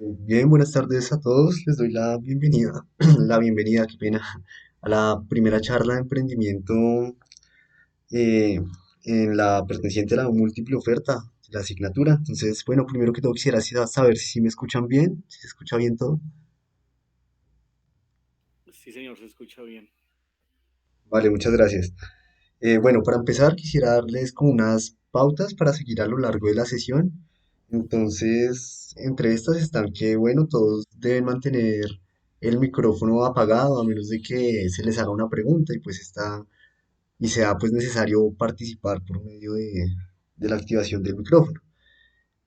Bien, buenas tardes a todos. Les doy la bienvenida, la bienvenida, qué pena, a la primera charla de emprendimiento eh, en la perteneciente a la múltiple oferta, la asignatura. Entonces, bueno, primero que todo quisiera saber si me escuchan bien, si se escucha bien todo. Sí, señor, se escucha bien. Vale, muchas gracias. Bueno, para empezar quisiera darles como unas pautas para seguir a lo largo de la sesión. Entonces, entre estas están que, bueno, todos deben mantener el micrófono apagado a menos de que se les haga una pregunta y pues y sea pues necesario participar por medio de la activación del micrófono.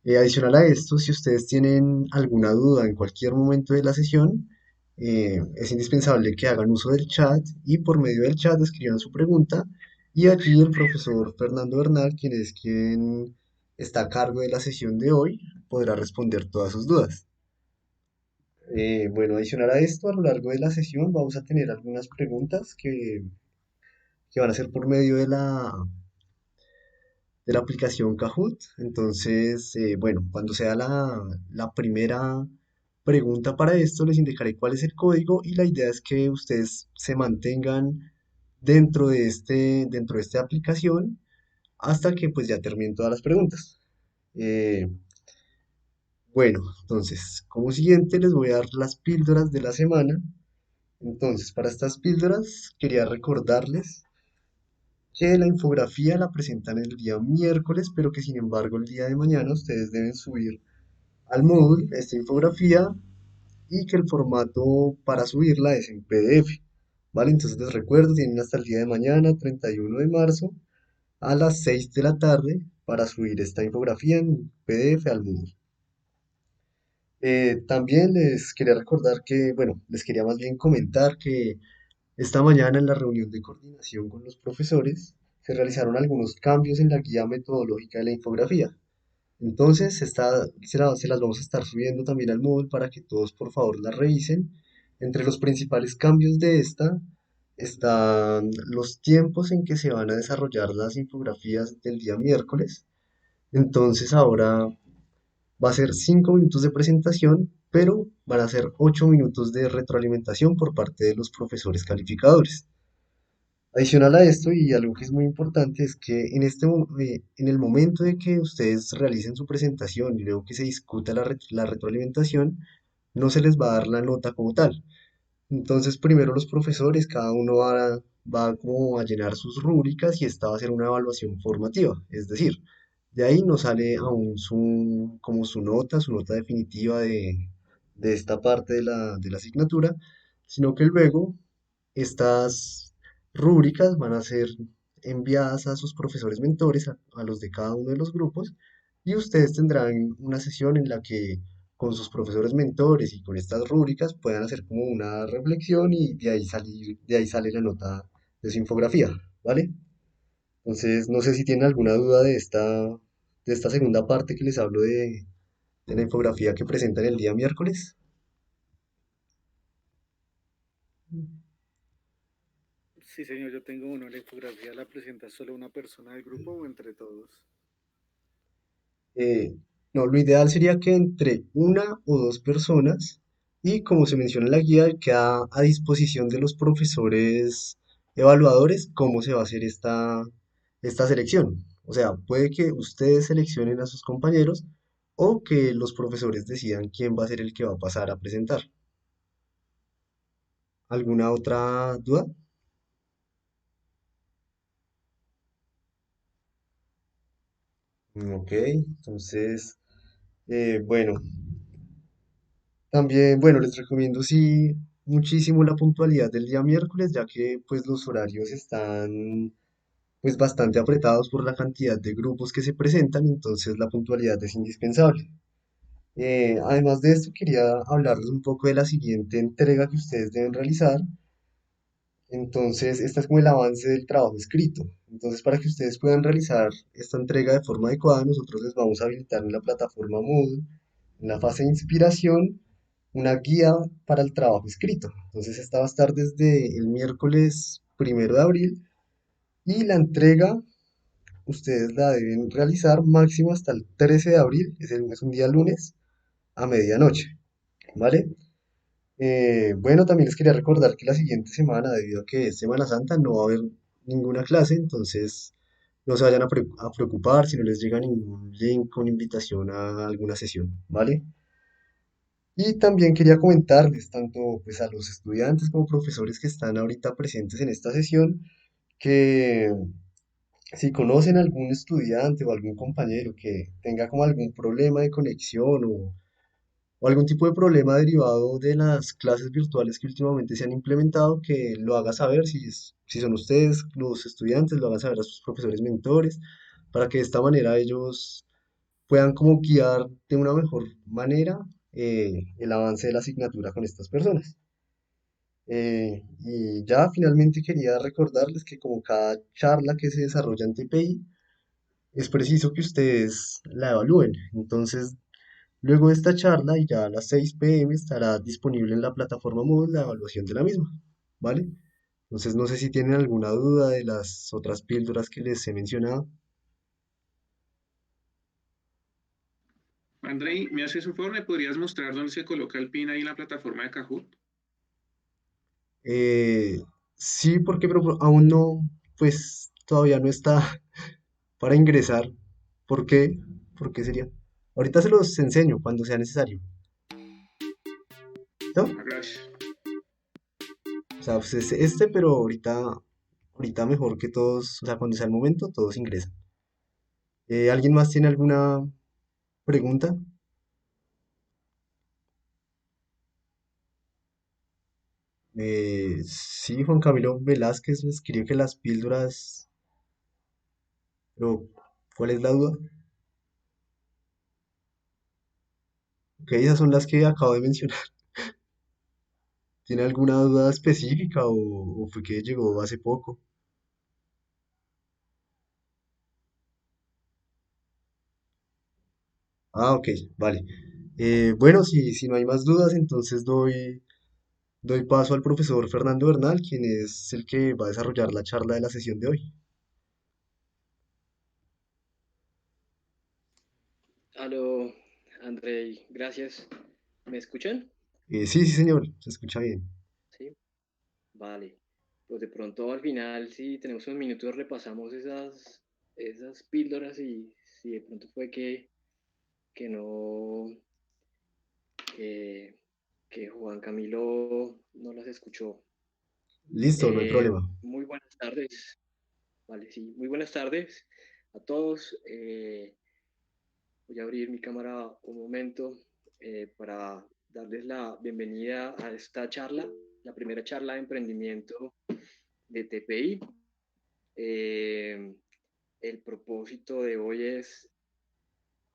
Adicional a esto, si ustedes tienen alguna duda en cualquier momento de la sesión, es indispensable que hagan uso del chat y por medio del chat escriban su pregunta y allí el profesor Fernando Bernal, quien está a cargo de la sesión de hoy, podrá responder todas sus dudas. Bueno, adicional a esto, a lo largo de la sesión vamos a tener algunas preguntas que van a ser por medio de la aplicación Kahoot. Entonces, bueno, cuando sea la primera pregunta para esto, les indicaré cuál es el código y la idea es que ustedes se mantengan dentro de esta aplicación hasta que pues ya terminen todas las preguntas. Eh, bueno, entonces, como siguiente les voy a dar las píldoras de la semana. Entonces, para estas píldoras quería recordarles que la infografía la presentan el día miércoles, pero que sin embargo el día de mañana ustedes deben subir al Moodle esta infografía y que el formato para subirla es en PDF. ¿Vale? Entonces les recuerdo, tienen hasta el día de mañana, 31 de marzo, a las 6 de la tarde para subir esta infografía en PDF al Moodle. También les quería recordar que, bueno, les quería más bien comentar que esta mañana en la reunión de coordinación con los profesores se realizaron algunos cambios en la guía metodológica de la infografía. Entonces, se las vamos a estar subiendo también al Moodle para que todos por favor la revisen. Entre los principales cambios de esta están los tiempos en que se van a desarrollar las infografías del día miércoles. Entonces, ahora va a ser 5 minutos de presentación, pero van a ser 8 minutos de retroalimentación por parte de los profesores calificadores. Adicional a esto, y algo que es muy importante, es que en el momento de que ustedes realicen su presentación y luego que se discuta la retroalimentación, no se les va a dar la nota como tal. Entonces, primero los profesores, cada uno va como a llenar sus rúbricas y esta va a ser una evaluación formativa. Es decir, de ahí no sale aún como su nota definitiva de esta parte de de la asignatura, sino que luego estas rúbricas van a ser enviadas a sus profesores mentores, a los de cada uno de los grupos, y ustedes tendrán una sesión en la que con sus profesores mentores y con estas rúbricas puedan hacer como una reflexión y de ahí sale la nota de su infografía, ¿vale? Entonces, no sé si tienen alguna duda de esta segunda parte que les hablo de la infografía que presentan el día miércoles. Sí, señor, yo tengo uno. La infografía la presenta solo una persona del grupo o entre todos. Eh, no, lo ideal sería que entre una o dos personas, y como se menciona en la guía, queda a disposición de los profesores evaluadores cómo se va a hacer esta selección. O sea, puede que ustedes seleccionen a sus compañeros o que los profesores decidan quién va a ser el que va a pasar a presentar. ¿Alguna otra duda? Ok, entonces, bueno, también, bueno, les recomiendo sí muchísimo la puntualidad del día miércoles, ya que pues los horarios están pues bastante apretados por la cantidad de grupos que se presentan, entonces la puntualidad es indispensable. Además de esto, quería hablarles un poco de la siguiente entrega que ustedes deben realizar. Entonces, esta es como el avance del trabajo escrito. Entonces, para que ustedes puedan realizar esta entrega de forma adecuada, nosotros les vamos a habilitar en la plataforma Moodle, en la fase de inspiración, una guía para el trabajo escrito. Entonces, esta va a estar desde el miércoles 1 de abril y la entrega ustedes la deben realizar máximo hasta el 13 de abril, es un día lunes, a medianoche. ¿vale? Bueno, también les quería recordar que la siguiente semana, debido a que es Semana Santa, no va a haber ninguna clase, entonces no se vayan a preocupar si no les llega ningún link con invitación a alguna sesión, ¿vale? Y también quería comentarles, tanto pues a los estudiantes como profesores que están ahorita presentes en esta sesión, que si conocen algún estudiante o algún compañero que tenga como algún problema de conexión o algún tipo de problema derivado de las clases virtuales que últimamente se han implementado, que lo haga saber si son ustedes los estudiantes, lo hagan saber a sus profesores mentores, para que de esta manera ellos puedan como guiar de una mejor manera el avance de la asignatura con estas personas. Y ya finalmente quería recordarles que como cada charla que se desarrolla en TPI, es preciso que ustedes la evalúen. Entonces, luego de esta charla y ya a las 6 p.m. estará disponible en la plataforma Moodle la evaluación de la misma, ¿vale? Entonces, no sé si tienen alguna duda de las otras píldoras que les he mencionado. Andrei, ¿me haces un favor? ¿Me podrías mostrar dónde se coloca el pin ahí en la plataforma de Kahoot? Eh, sí, porque pero aún no, pues todavía no está para ingresar. ¿Por qué? ¿Por qué sería? Ahorita se los enseño cuando sea necesario. ¿Listo? Ah, gracias. O sea, pues es este, pero ahorita mejor que todos, o sea, cuando sea el momento, todos ingresan. ¿Alguien más tiene alguna pregunta? Sí, Juan Camilo Velázquez me escribió que las píldoras, pero ¿cuál es la duda? Ok, esas son las que acabo de mencionar. ¿Tiene alguna duda específica o fue que llegó hace poco? Ah, ok, vale. Bueno, si no hay más dudas, entonces doy paso al profesor Fernando Bernal, quien es el que va a desarrollar la charla de la sesión de hoy. Aló, Andrei, gracias. ¿Me escuchan? Sí, sí, señor, se escucha bien. Sí, vale. Pues de pronto al final, si tenemos unos minutos, repasamos esas píldoras y si de pronto fue que no, que, que Juan Camilo no las escuchó. Listo, no hay problema. Muy buenas tardes, vale, sí, muy buenas tardes a todos. Voy a abrir mi cámara un momento para darles la bienvenida a esta charla, la primera charla de emprendimiento de TPI. Eh, el propósito de hoy es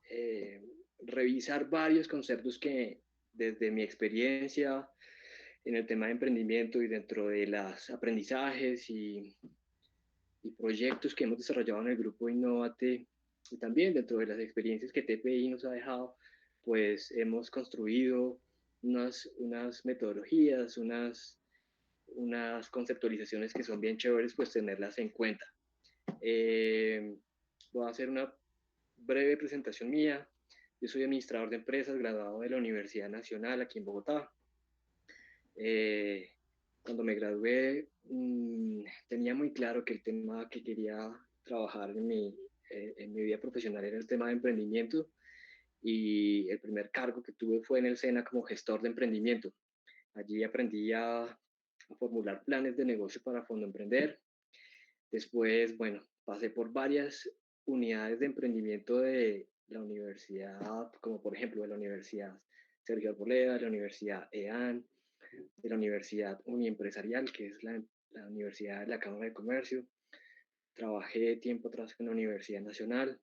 eh, revisar varios conceptos que desde mi experiencia en el tema de emprendimiento y dentro de los aprendizajes y proyectos que hemos desarrollado en el grupo Innovate y también dentro de las experiencias que TPI nos ha dejado, pues hemos construido unas metodologías, unas conceptualizaciones que son bien chéveres, pues tenerlas en cuenta. Eh, Voy a hacer una breve presentación mía. Yo soy administrador de empresas, graduado de la Universidad Nacional aquí en Bogotá. Eh, Cuando me gradué, tenía muy claro que el tema que quería trabajar en mi vida profesional era el tema de emprendimiento y el primer cargo que tuve fue en el SENA como gestor de emprendimiento. Allí aprendí a formular planes de negocio para Fondo Emprender. Después, bueno, pasé por varias unidades de emprendimiento de la universidad, como por ejemplo de la Universidad Sergio Arboleda, de la Universidad EAN, de la Universidad Uniempresarial, que es la Universidad de la Cámara de Comercio. Trabajé tiempo atrás con la Universidad Nacional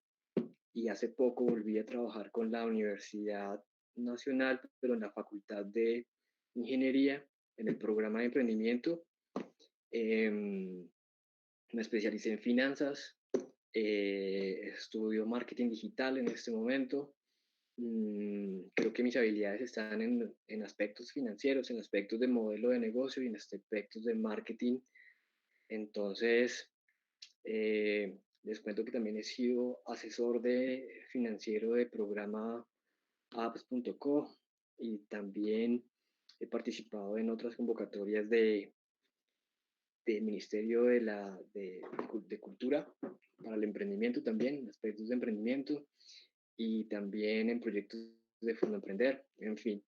y hace poco volví a trabajar con la Universidad Nacional, pero en la Facultad de Ingeniería, en el programa de emprendimiento. Eh, Me especialicé en finanzas, estudio marketing digital en este momento. Creo que mis habilidades están en aspectos financieros, en aspectos de modelo de negocio y en aspectos de marketing. Entonces, les cuento que también he sido asesor de financiero de programa apps.co. y también he participado en otras convocatorias del Ministerio de Cultura para el emprendimiento también, aspectos de emprendimiento y también en proyectos de Fondo Emprender, en fin.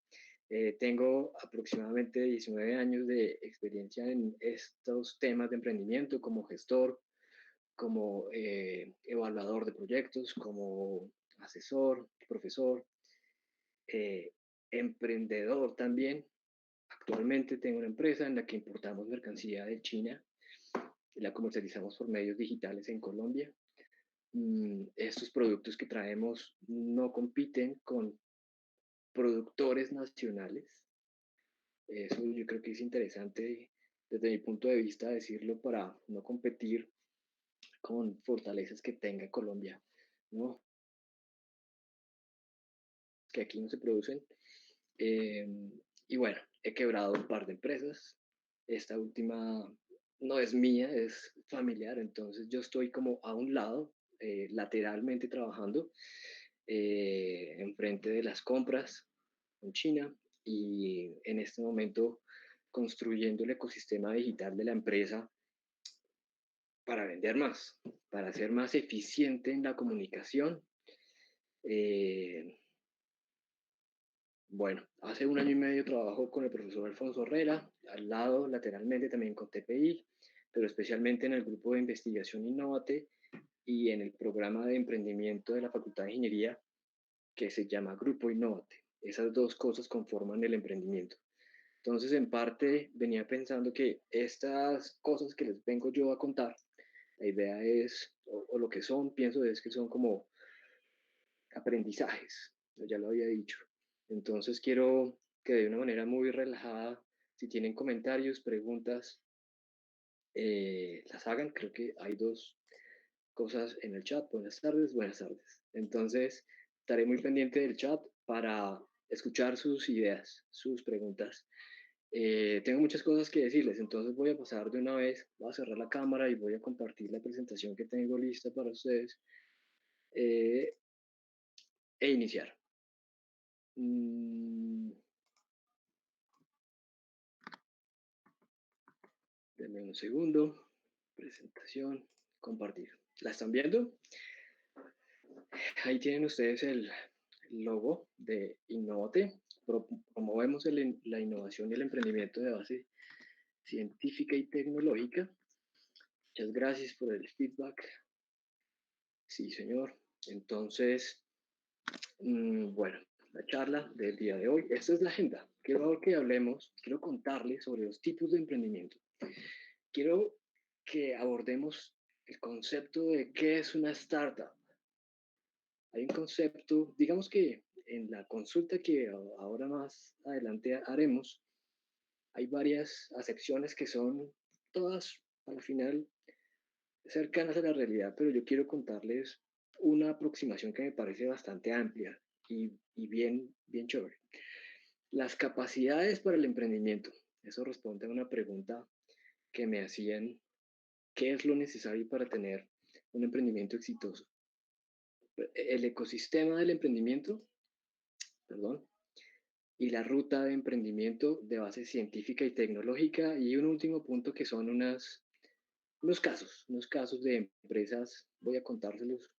Tengo aproximadamente 19 años de experiencia en estos temas de emprendimiento como gestor, como evaluador de proyectos, como asesor, profesor, eh, emprendedor también. Actualmente tengo una empresa en la que importamos mercancía de China y la comercializamos por medios digitales en Colombia. Estos productos que traemos no compiten con productores nacionales. Eso yo creo que es interesante desde mi punto de vista decirlo para no competir con fortalezas que tenga Colombia, ¿no? Que aquí no se producen. Eh, y bueno, he quebrado un par de empresas. Esta última no es mía, es familiar, entonces yo estoy como a un lado, lateralmente trabajando, enfrente de las compras con China y en este momento construyendo el ecosistema digital de la empresa para vender más, para ser más eficiente en la comunicación. Eh, bueno, hace un año y medio trabajo con el profesor Alfonso Herrera, al lado, lateralmente también con TPI, pero especialmente en el grupo de investigación Innovate y en el programa de emprendimiento de la Facultad de Ingeniería que se llama Grupo Innovate. Esas dos cosas conforman el emprendimiento. Entonces, en parte, venía pensando que estas cosas que les vengo yo a contar, la idea es, o lo que son, pienso es que son como aprendizajes, ya lo había dicho. Entonces, quiero que de una manera muy relajada, si tienen comentarios, preguntas, las hagan. Creo que hay dos cosas en el chat. Buenas tardes, buenas tardes. Entonces, estaré muy pendiente del chat para escuchar sus ideas, sus preguntas. Tengo muchas cosas que decirles, entonces voy a pasar de una vez, voy a cerrar la cámara y voy a compartir la presentación que tengo lista para ustedes eh, e iniciar. Denme un segundo. Presentación, compartir. ¿La están viendo? Ahí tienen ustedes el logo de Innovate. Promovemos la innovación y el emprendimiento de base científica y tecnológica. Muchas gracias por el feedback. Sí, señor. Entonces, bueno, la charla del día de hoy. Esta es la agenda. Quiero que hablemos, quiero contarles sobre los tipos de emprendimiento. Quiero que abordemos el concepto de qué es una startup. Hay un concepto, digamos que en la consulta que ahora más adelante haremos, hay varias acepciones que son todas al final cercanas a la realidad, pero yo quiero contarles una aproximación que me parece bastante amplia y bien chévere. Las capacidades para el emprendimiento. Eso responde a una pregunta que me hacían, ¿qué es lo necesario para tener un emprendimiento exitoso? El ecosistema del emprendimiento, perdón, y la ruta de emprendimiento de base científica y tecnológica. Y un último punto que son unos casos de empresas, voy a contárselos,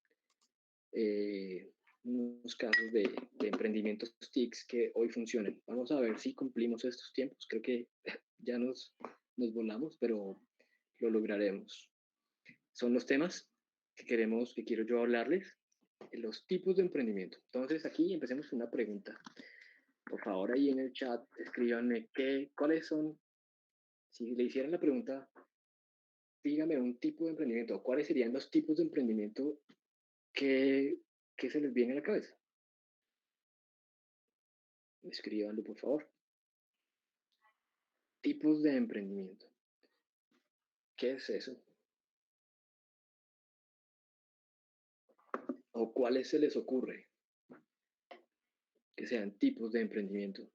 unos casos de emprendimientos TICs que hoy funcionan. Vamos a ver si cumplimos estos tiempos. Creo que ya nos volamos, pero lo lograremos. Son los temas que quiero yo hablarles, los tipos de emprendimiento. Entonces aquí empecemos con una pregunta. Por favor, ahí en el chat, escríbanme cuáles son, si le hicieran la pregunta, dígame un tipo de emprendimiento, cuáles serían los tipos de emprendimiento que, que se les viene a la cabeza. Escríbanlo, por favor. Tipos de emprendimiento. ¿Qué es eso? ¿O cuáles se les ocurre que sean tipos de emprendimiento?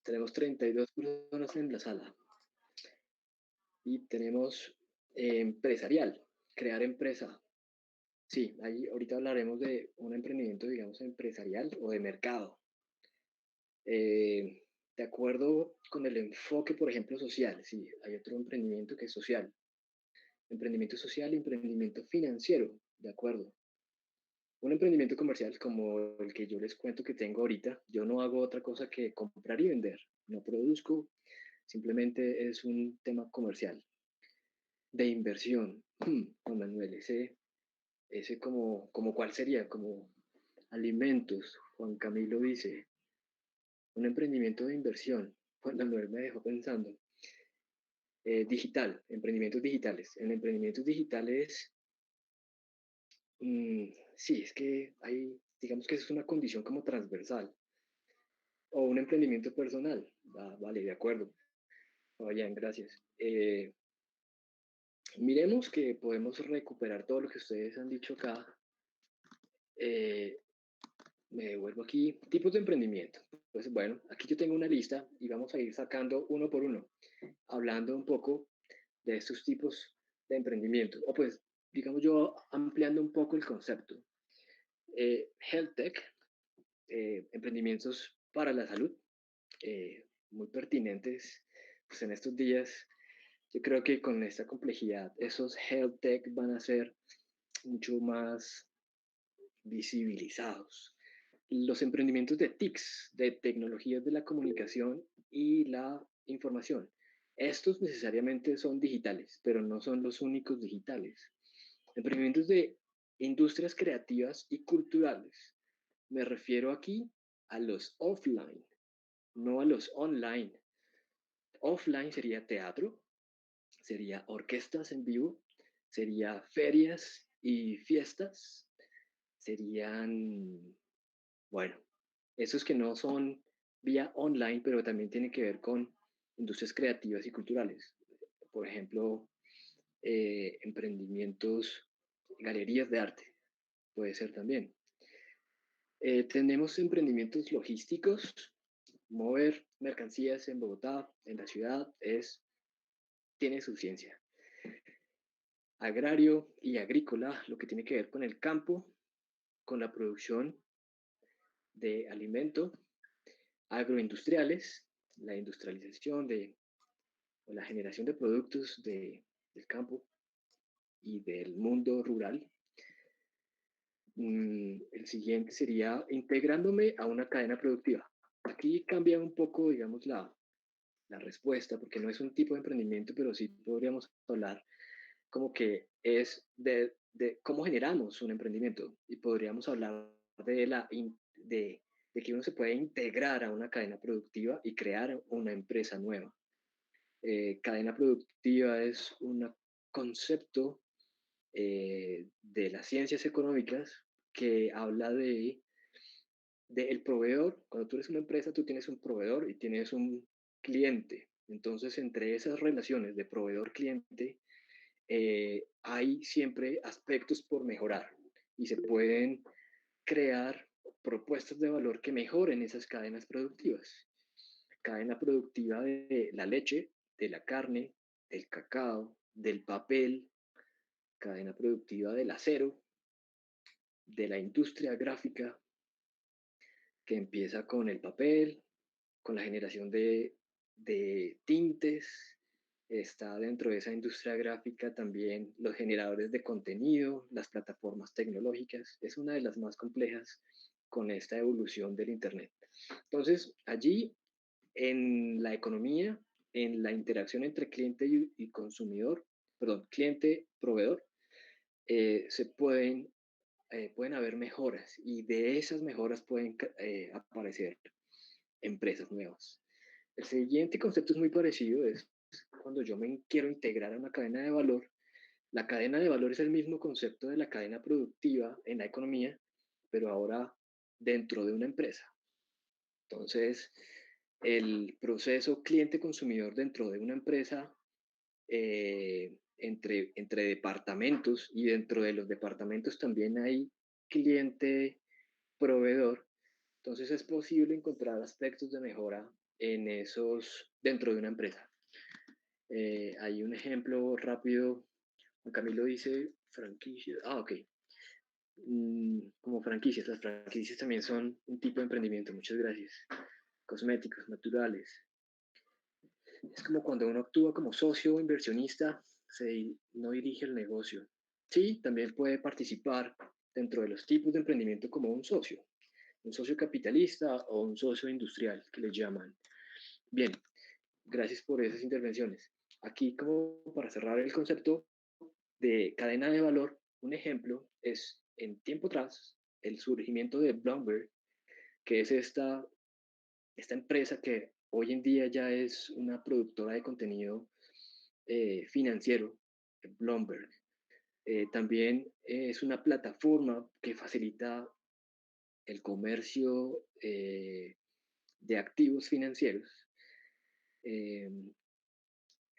Tenemos 32 personas en la sala. Y tenemos empresarial, crear empresa, Sí, ahí ahorita hablaremos de un emprendimiento, digamos, empresarial o de mercado. Eh, de acuerdo con el enfoque, por ejemplo, social, sí, hay otro emprendimiento que es social. Emprendimiento social y emprendimiento financiero, de acuerdo. Un emprendimiento comercial como el que yo les cuento que tengo ahorita, yo no hago otra cosa que comprar y vender. No produzco, simplemente es un tema comercial. De inversión, Juan Manuel, ese como cuál sería, como alimentos. Juan Camilo dice, un emprendimiento de inversión. Juan Manuel me dejó pensando. Digital, emprendimientos digitales. En emprendimientos digitales, sí, es que hay, digamos que es una condición como transversal. O un emprendimiento personal. Ah, vale, de acuerdo. Vayan, gracias. Miremos que podemos recuperar todo lo que ustedes han dicho acá. Eh, Me devuelvo aquí. Tipos de emprendimiento. Pues bueno, aquí yo tengo una lista y vamos a ir sacando uno por uno, hablando un poco de estos tipos de emprendimiento. O pues, digamos yo, ampliando un poco el concepto. Health Tech, emprendimientos para la salud, muy pertinentes pues en estos días. Yo creo que con esta complejidad, esos health tech van a ser mucho más visibilizados. Los emprendimientos de TICs, de tecnologías de la comunicación y la información. Estos necesariamente son digitales, pero no son los únicos digitales. Emprendimientos de industrias creativas y culturales. Me refiero aquí a los offline, no a los online. Offline sería teatro, sería orquestas en vivo, sería ferias y fiestas, serían, bueno, esos que no son vía online, pero también tienen que ver con industrias creativas y culturales. Por ejemplo, emprendimientos, galerías de arte, puede ser también. Tenemos emprendimientos logísticos, mover mercancías en Bogotá, en la ciudad, tiene su ciencia. Agrario y agrícola, lo que tiene que ver con el campo, con la producción de alimento, agroindustriales, la industrialización o la generación de productos del campo y del mundo rural. El siguiente sería integrándome a una cadena productiva. Aquí cambia un poco, digamos, la respuesta, porque no es un tipo de emprendimiento, pero sí podríamos hablar como que es de cómo generamos un emprendimiento y podríamos hablar de que uno se puede integrar a una cadena productiva y crear una empresa nueva. Cadena productiva es un concepto de las ciencias económicas que habla el proveedor. Cuando tú eres una empresa, tú tienes un proveedor y tienes un cliente. Entonces, entre esas relaciones de proveedor-cliente, hay siempre aspectos por mejorar y se pueden crear propuestas de valor que mejoren esas cadenas productivas. Cadena productiva de la leche, de la carne, del cacao, del papel, cadena productiva del acero, de la industria gráfica, que empieza con el papel, con la generación de tintes. Está dentro de esa industria gráfica también los generadores de contenido, las plataformas tecnológicas. Es una de las más complejas con esta evolución del Internet. Entonces, allí en la economía, en la interacción entre cliente y consumidor, perdón, cliente-proveedor, se pueden haber mejoras y de esas mejoras pueden aparecer empresas nuevas. El siguiente concepto es muy parecido, es cuando yo me quiero integrar a una cadena de valor. La cadena de valor es el mismo concepto de la cadena productiva en la economía, pero ahora dentro de una empresa. Entonces, el proceso cliente-consumidor dentro de una empresa, entre departamentos, y dentro de los departamentos también hay cliente-proveedor. Entonces es posible encontrar aspectos de mejora dentro de una empresa. Hay un ejemplo rápido. Juan Camilo dice franquicia. Ah, ok. como franquicias. Las franquicias también son un tipo de emprendimiento. Muchas gracias. Cosméticos, naturales. Es como cuando uno actúa como socio o inversionista, no dirige el negocio. Sí, también puede participar dentro de los tipos de emprendimiento como un socio capitalista o un socio industrial, que le llaman. Bien, gracias por esas intervenciones. Aquí, como para cerrar el concepto de cadena de valor, un ejemplo es en tiempo atrás el surgimiento de Bloomberg, que es esta empresa que hoy en día ya es una productora de contenido financiero, Bloomberg. También es una plataforma que facilita el comercio de activos financieros. Eh,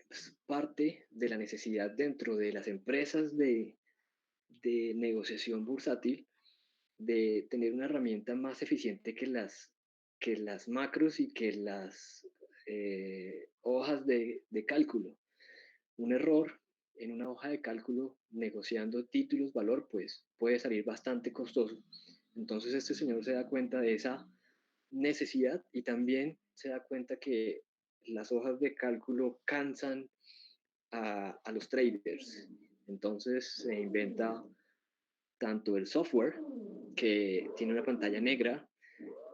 es parte de la necesidad dentro de las empresas de negociación bursátil de tener una herramienta más eficiente que las macros y que las hojas de cálculo. Un error en una hoja de cálculo negociando títulos valor, pues puede salir bastante costoso. Entonces este señor se da cuenta de esa necesidad y también se da cuenta que las hojas de cálculo cansan a los traders. Entonces se inventa tanto el software, que tiene una pantalla negra,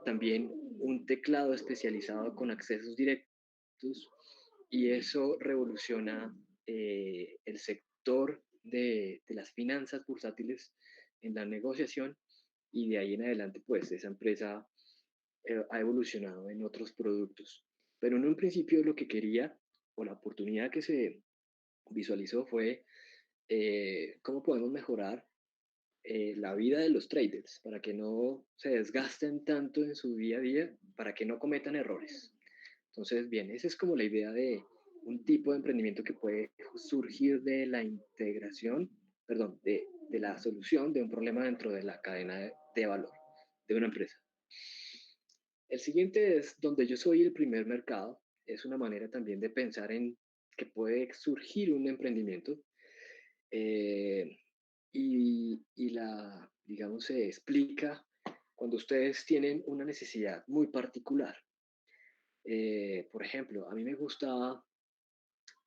también un teclado especializado con accesos directos, y eso revoluciona el sector de las finanzas bursátiles en la negociación, y de ahí en adelante pues esa empresa ha evolucionado en otros productos. Pero en un principio lo que quería, o la oportunidad que se visualizó fue cómo podemos mejorar la vida de los traders para que no se desgasten tanto en su día a día, para que no cometan errores. Entonces, bien, esa es como la idea de un tipo de emprendimiento que puede surgir de la integración, perdón, de la solución de un problema dentro de la cadena de valor de una empresa. El siguiente es donde yo soy el primer mercado. Es una manera también de pensar en que puede surgir un emprendimiento eh, digamos, se explica cuando ustedes tienen una necesidad muy particular. Por ejemplo, a mí me gustan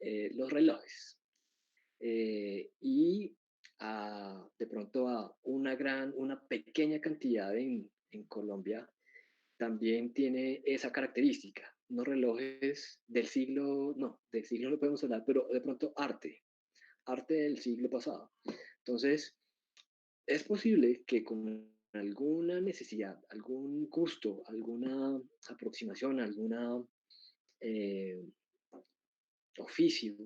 los relojes y de pronto a una pequeña cantidad en Colombia también tiene esa característica. Unos relojes del siglo, no, del siglo no podemos hablar, pero de pronto arte del siglo pasado. Entonces, es posible que con alguna necesidad, algún gusto, alguna aproximación, alguna eh, oficio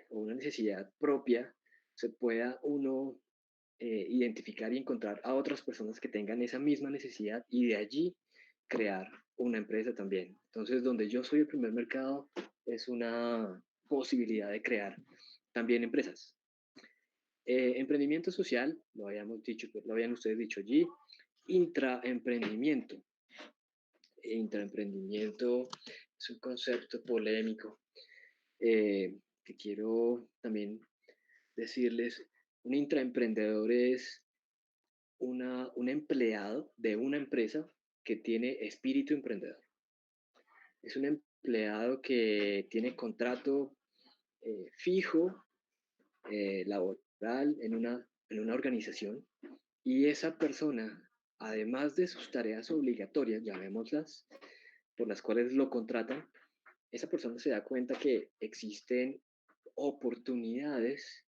o una necesidad propia, se pueda uno identificar y encontrar a otras personas que tengan esa misma necesidad y de allí crear una empresa también. Entonces, donde yo soy el primer mercado es una posibilidad de crear también empresas. Emprendimiento social, lo habíamos dicho, lo habían ustedes dicho allí. Intraemprendimiento. Intraemprendimiento es un concepto polémico que quiero también decirles. Un intraemprendedor es un empleado de una empresa que tiene espíritu emprendedor. Es un empleado que tiene contrato fijo, laboral en una organización, y esa persona, además de sus tareas obligatorias, llamémoslas, por las cuales lo contratan, esa persona se da cuenta que existen oportunidades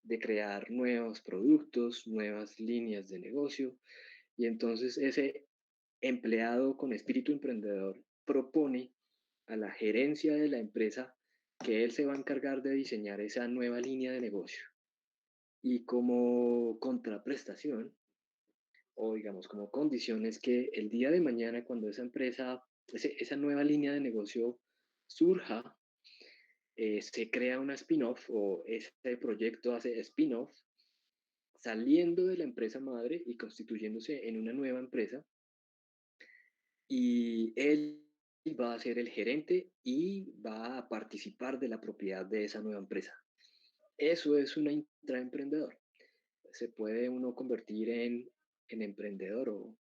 de crear nuevos productos, nuevas líneas de negocio, y entonces ese empleado con espíritu emprendedor propone a la gerencia de la empresa que él se va a encargar de diseñar esa nueva línea de negocio. Y como contraprestación, o digamos como condición, es que el día de mañana, cuando esa empresa, esa nueva línea de negocio surja, se crea una spin-off, o este proyecto hace spin-off saliendo de la empresa madre y constituyéndose en una nueva empresa, y él va a ser el gerente y va a participar de la propiedad de esa nueva empresa. Eso es un intraemprendedor. se puede uno convertir en emprendedor o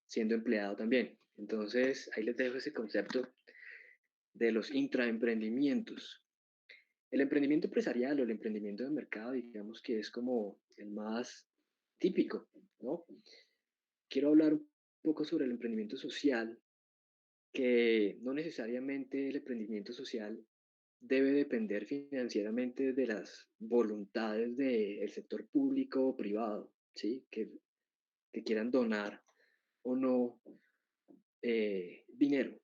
siendo empleado también. Entonces, ahí les dejo ese concepto de los intraemprendimientos. El emprendimiento empresarial o el emprendimiento de mercado, digamos que es como el más típico, ¿no? Quiero hablar un poco sobre el emprendimiento social, que no necesariamente el emprendimiento social debe depender financieramente de las voluntades del sector público o privado, ¿sí? Que quieran donar o no dinero.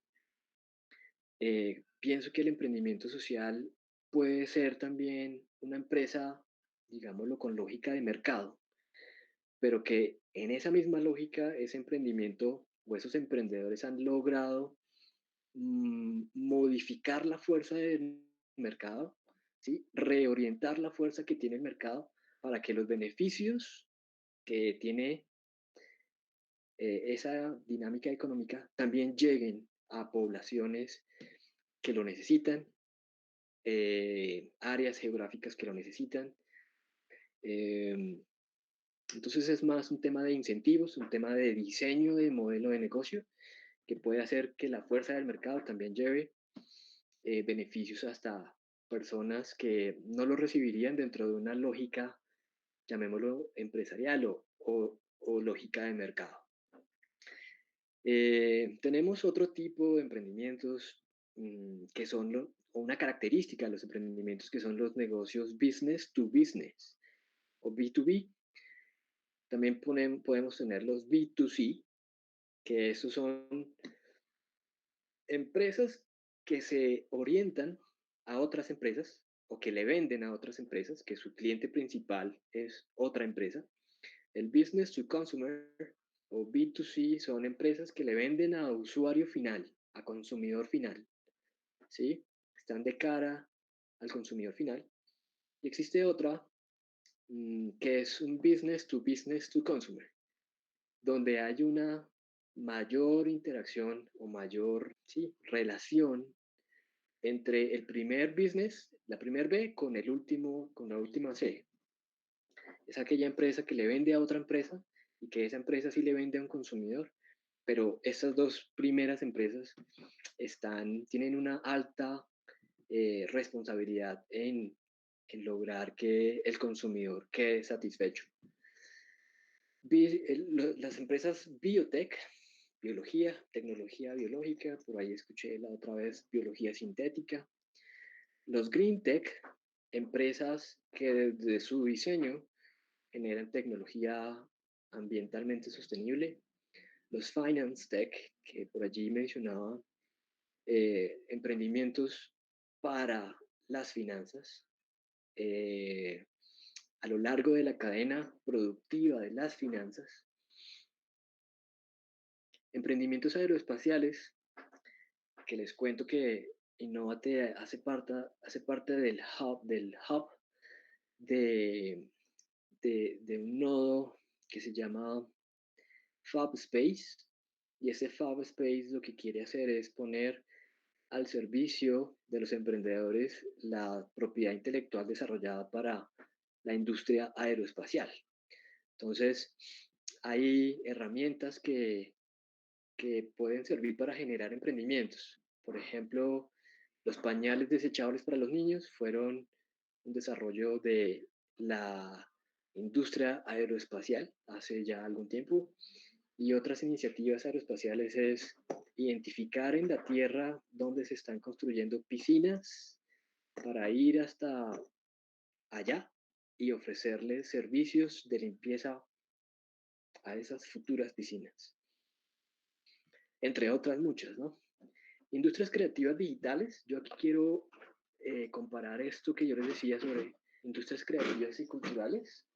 Pienso que el emprendimiento social puede ser también una empresa, digámoslo, con lógica de mercado, pero que en esa misma lógica, ese emprendimiento o esos emprendedores han logrado modificar la fuerza del mercado, ¿sí? Reorientar la fuerza que tiene el mercado para que los beneficios que tiene esa dinámica económica también lleguen a poblaciones que lo necesitan, áreas geográficas que lo necesitan. Eh, entonces es más un tema de incentivos, un tema de diseño de modelo de negocio que puede hacer que la fuerza del mercado también lleve beneficios hasta personas que no lo recibirían dentro de una lógica, llamémoslo empresarial o lógica de mercado. Tenemos otro tipo de emprendimientos que son o una característica de los emprendimientos que son los negocios business to business o B2B. También podemos tener los B2C, que esos son empresas que se orientan a otras empresas o que le venden a otras empresas, que su cliente principal es otra empresa. El business to consumer o B2C son empresas que le venden a usuario final, a consumidor final, ¿sí? Están de cara al consumidor final. Y existe otra que es un business to consumer, donde hay una mayor interacción o mayor, sí, relación entre el primer business, la primer B, con el último, con la última C. Es aquella empresa que le vende a otra empresa y que esa empresa sí le vende a un consumidor, pero estas dos primeras empresas tienen una alta responsabilidad en lograr que el consumidor quede satisfecho. Las empresas biotech, biología, tecnología biológica, por ahí escuché la otra vez biología sintética. Los green tech, empresas que desde su diseño generan tecnología ambientalmente sostenible. Los finance tech, que por allí mencionaba, emprendimientos para las finanzas. A lo largo de la cadena productiva de las finanzas. Emprendimientos aeroespaciales, que les cuento que Innovate hace parte del hub de un nodo que se llama Fab Space. Y ese Fab Space lo que quiere hacer es poner al servicio de los emprendedores la propiedad intelectual desarrollada para la industria aeroespacial. Entonces, hay herramientas que pueden servir para generar emprendimientos. Por ejemplo, los pañales desechables para los niños fueron un desarrollo de la industria aeroespacial hace ya algún tiempo. Y otras iniciativas aeroespaciales es identificar en la Tierra dónde se están construyendo piscinas para ir hasta allá y ofrecerles servicios de limpieza a esas futuras piscinas, entre otras muchas, ¿no? Industrias creativas digitales, yo aquí quiero comparar esto que yo les decía sobre industrias creativas y culturales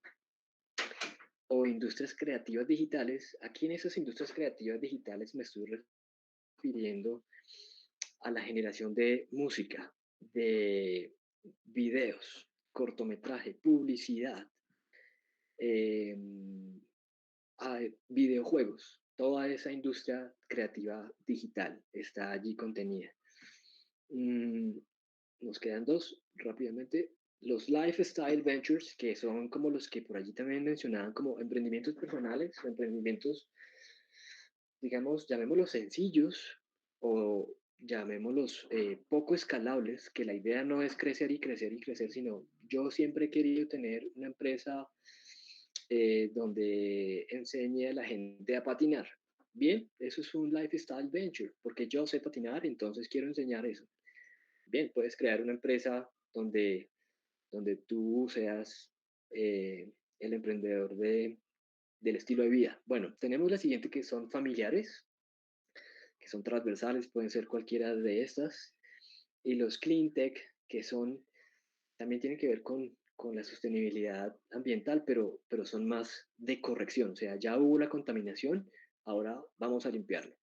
o industrias creativas digitales. Aquí en esas industrias creativas digitales me estoy refiriendo a la generación de música, de videos, cortometraje, publicidad, eh, a videojuegos. Toda esa industria creativa digital está allí contenida. Nos quedan dos rápidamente. Los lifestyle ventures, que son como los que por allí también mencionaban, como emprendimientos personales o emprendimientos, digamos, llamémoslos sencillos o llamémoslos poco escalables, que la idea no es crecer y crecer y crecer, sino yo siempre he querido tener una empresa donde enseñe a la gente a patinar. Bien, eso es un lifestyle venture, porque yo sé patinar, entonces quiero enseñar eso. Bien, puedes crear una empresa donde tú seas el emprendedor del estilo de vida. Bueno, tenemos la siguiente que son familiares, que son transversales, pueden ser cualquiera de estas, y los clean tech, que son, también tienen que ver con la sostenibilidad ambiental, pero son más de corrección, o sea, ya hubo la contaminación, ahora vamos a limpiarlo.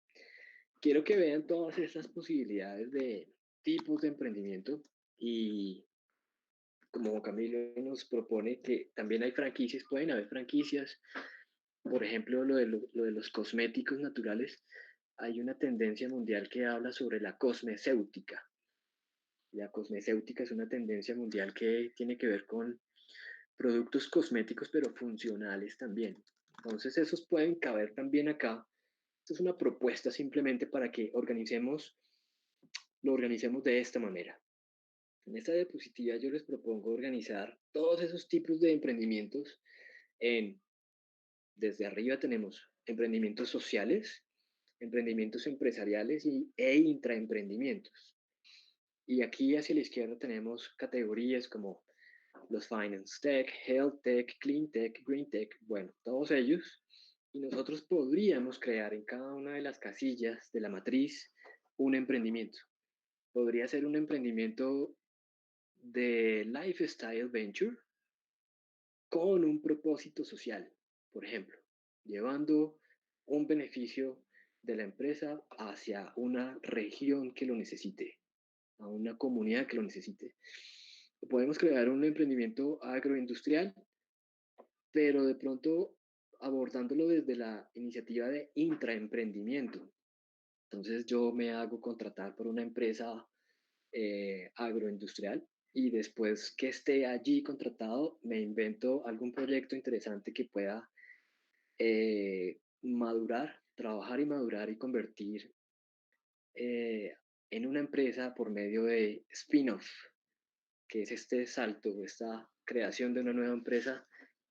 Quiero que vean todas estas posibilidades de tipos de emprendimiento y como Camilo nos propone que también hay franquicias, pueden haber franquicias, por ejemplo, lo de los cosméticos naturales, hay una tendencia mundial que habla sobre la cosmecéutica. La cosmecéutica es una tendencia mundial que tiene que ver con productos cosméticos, pero funcionales también. Entonces, esos pueden caber también acá. Esto es una propuesta simplemente para que lo organicemos de esta manera. En esta diapositiva yo les propongo organizar todos esos tipos de emprendimientos en, desde arriba tenemos emprendimientos sociales, emprendimientos empresariales e intraemprendimientos. Y aquí hacia la izquierda tenemos categorías como los Finance Tech, Health Tech, Clean Tech, Green Tech, bueno, todos ellos. Y nosotros podríamos crear en cada una de las casillas de la matriz un emprendimiento. Podría ser un emprendimiento de lifestyle venture con un propósito social, por ejemplo, llevando un beneficio de la empresa hacia una región que lo necesite, a una comunidad que lo necesite. Podemos crear un emprendimiento agroindustrial, pero de pronto abordándolo desde la iniciativa de intraemprendimiento. Entonces yo me hago contratar por una empresa agroindustrial y después que esté allí contratado me invento algún proyecto interesante que pueda madurar, trabajar y madurar y convertir en una empresa por medio de spin-off, que es este salto, esta creación de una nueva empresa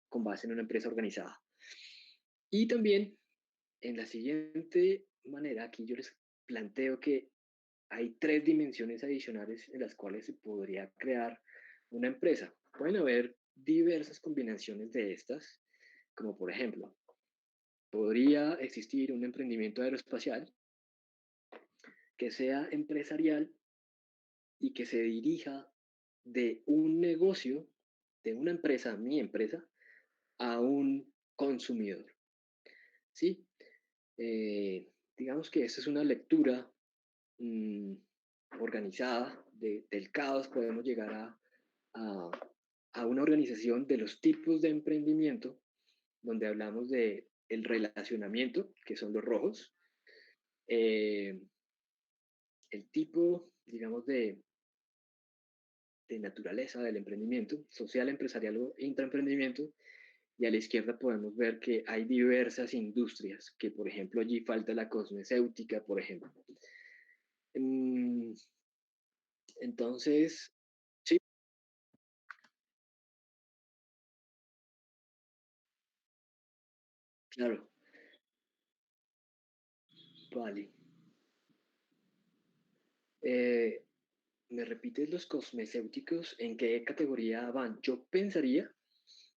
con base en una empresa organizada. Y también en la siguiente manera, aquí yo les planteo que hay tres dimensiones adicionales en las cuales se podría crear una empresa. Pueden haber diversas combinaciones de estas, como por ejemplo, podría existir un emprendimiento aeroespacial que sea empresarial y que se dirija de un negocio, de una empresa, mi empresa, a un consumidor. ¿Sí? Digamos que esta es una lectura mmm, organizada del caos, podemos llegar a, a, una organización de los tipos de emprendimiento, donde hablamos de el relacionamiento, que son los rojos, eh, el tipo, digamos, de naturaleza del emprendimiento, social, empresarial o intraemprendimiento, y a la izquierda podemos ver que hay diversas industrias, que por ejemplo allí falta la cosmecéutica, por ejemplo. Mm, entonces, sí, claro, vale. Eh, ¿Me repites los cosmecéuticos? ¿En qué categoría van? Yo pensaría,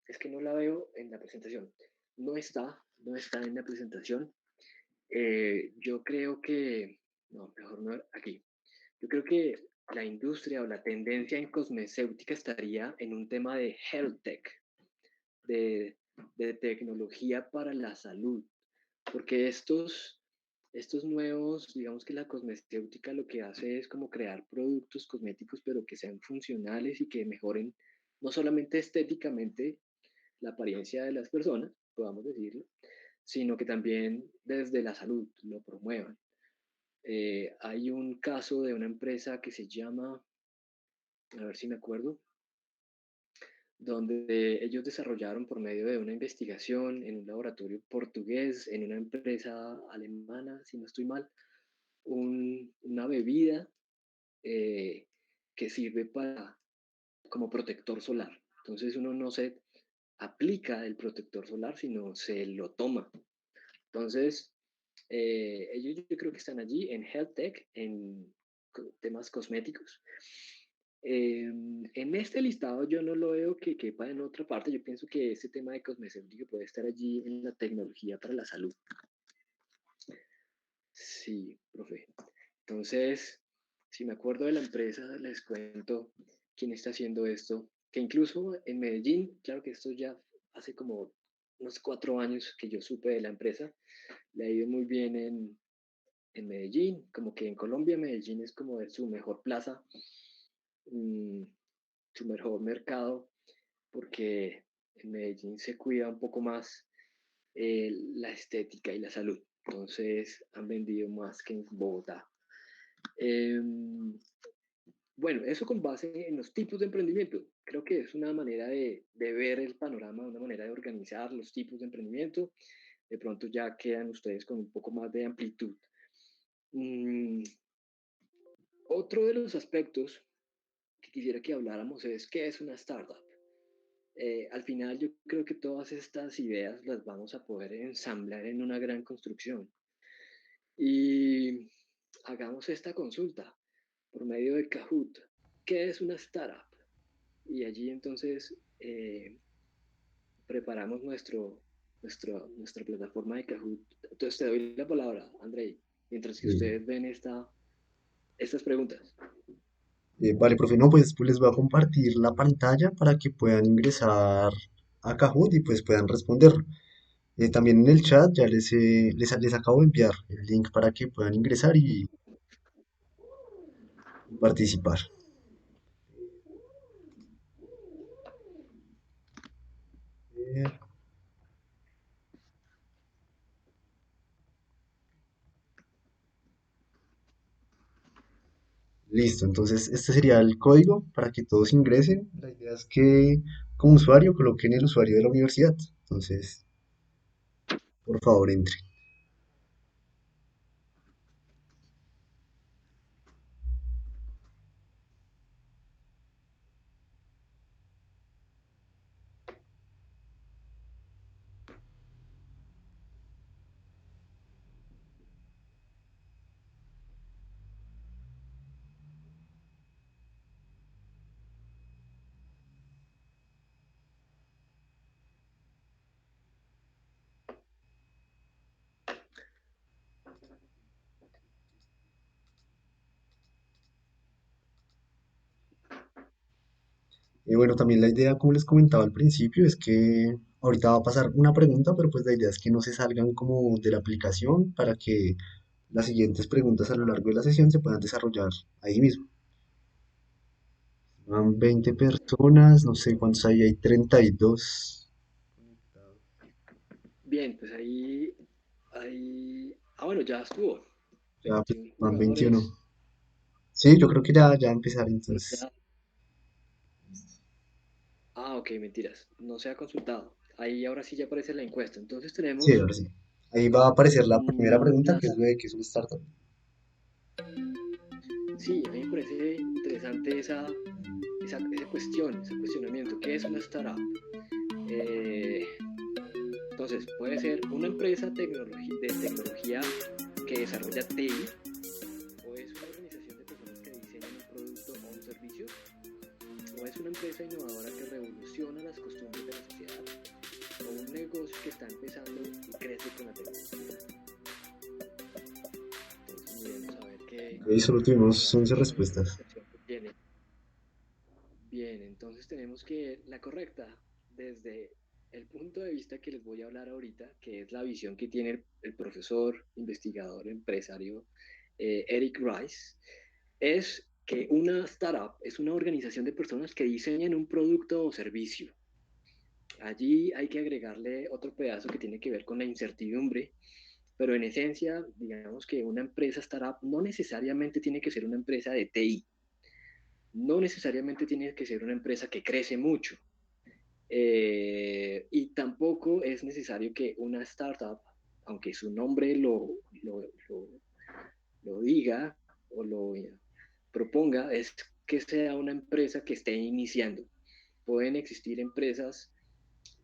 es que no la veo en la presentación. No está en la presentación. Yo creo que, no, mejor no, aquí. Yo creo que la industria o la tendencia en cosmecéutica estaría en un tema de health tech, de, de tecnología para la salud, porque estos nuevos, digamos que la cosmecéutica lo que hace es como crear productos cosméticos, pero que sean funcionales y que mejoren no solamente estéticamente la apariencia de las personas, podamos decirlo, sino que también desde la salud lo promuevan. Hay un caso de una empresa que se llama, a ver si me acuerdo, donde ellos desarrollaron por medio de una investigación en un laboratorio portugués, en una empresa alemana, si no estoy mal, una bebida eh, que sirve como protector solar. Entonces uno no se aplica el protector solar, sino se lo toma. Entonces, ellos yo creo que están allí en Health Tech, en temas cosméticos. En este listado yo no lo veo que quepa en otra parte. Yo pienso que ese tema de cosmecéutica puede estar allí en la tecnología para la salud. Sí, profe. Entonces, si me acuerdo de la empresa, les cuento quién está haciendo esto. Que incluso en Medellín, claro que esto ya hace como unos 4 años que yo supe de la empresa, le ha ido muy bien en Medellín, como que en Colombia Medellín es como su mejor plaza, mm, su mejor mercado, porque en Medellín se cuida un poco más la estética y la salud. Entonces han vendido más que en Bogotá. Eh, bueno, eso con base en los tipos de emprendimiento. Creo que es una manera de ver el panorama, una manera de organizar los tipos de emprendimiento. De pronto ya quedan ustedes con un poco más de amplitud. Mm, Otro de los aspectos que quisiera que habláramos es qué es una startup. Al final yo creo que todas estas ideas las vamos a poder ensamblar en una gran construcción. Y hagamos esta consulta por medio de Kahoot. ¿Qué es una startup? Y allí entonces preparamos nuestra plataforma de Kahoot. Entonces te doy la palabra, Andrei, mientras que Sí. ustedes ven estas preguntas. Vale, profe, no, pues les voy a compartir la pantalla para que puedan ingresar a Kahoot y pues puedan responder. También en el chat ya les acabo de enviar el link para que puedan ingresar y participar. Listo, entonces este sería el código para que todos ingresen. La idea es que como usuario coloquen el usuario de la universidad. Entonces, por favor, entre. Bueno, también la idea, como les comentaba al principio, es que ahorita va a pasar una pregunta, pero pues la idea es que no se salgan como de la aplicación para que las siguientes preguntas a lo largo de la sesión se puedan desarrollar ahí mismo. Van 20 personas, no sé cuántos hay 32. Bien, pues ahí, bueno, ya estuvo. Ya pues, 21 van 21. jugadores, Sí, yo creo que ya empezar pero entonces. ya, ok, mentiras, no se ha consultado. Ahí ahora sí ya aparece la encuesta. Entonces Sí, tenemos ahora sí. Ahí va a aparecer la primera pregunta, que es las. lo de qué es una startup. Sí, a mí me parece interesante esa cuestión, ese cuestionamiento. ¿Qué es una startup? Eh, entonces, puede ser una empresa de tecnología que desarrolla TI, o es una organización de personas que diseñan un producto o un servicio, o es una empresa innovadora que revoluciona las costumbres de la sociedad, o un negocio que está empezando y crece con la tecnología. Entonces, miremos a ver Ok, solo tuvimos cuál 11 es la respuestas. calificación que tiene. Bien, entonces tenemos que la correcta, desde el punto de vista que les voy a hablar ahorita, que es la visión que tiene el profesor, investigador, empresario Eric Rice, es que una startup es una organización de personas que diseñan un producto o servicio. Allí hay que agregarle otro pedazo que tiene que ver con la incertidumbre, pero en esencia, digamos que una empresa startup no necesariamente tiene que ser una empresa de TI, no necesariamente tiene que ser una empresa que crece mucho. Y tampoco es necesario que una startup, aunque su nombre lo diga o lo proponga, es que sea una empresa que esté iniciando. Pueden existir empresas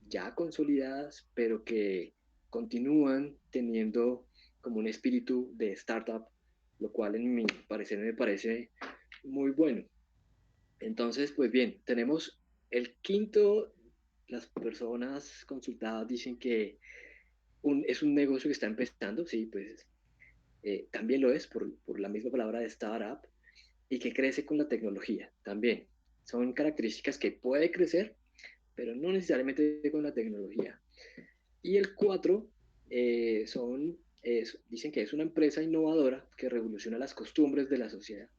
ya consolidadas, pero que continúan teniendo como un espíritu de startup, lo cual en mi parecer me parece muy bueno. Entonces, pues bien, tenemos el quinto, las personas consultadas dicen que es un negocio que está empezando, sí, pues también lo es por la misma palabra de startup, y que crece con la tecnología también. Son características que puede crecer, pero no necesariamente con la tecnología. Y el cuatro dicen que es una empresa innovadora que revoluciona las costumbres de la sociedad.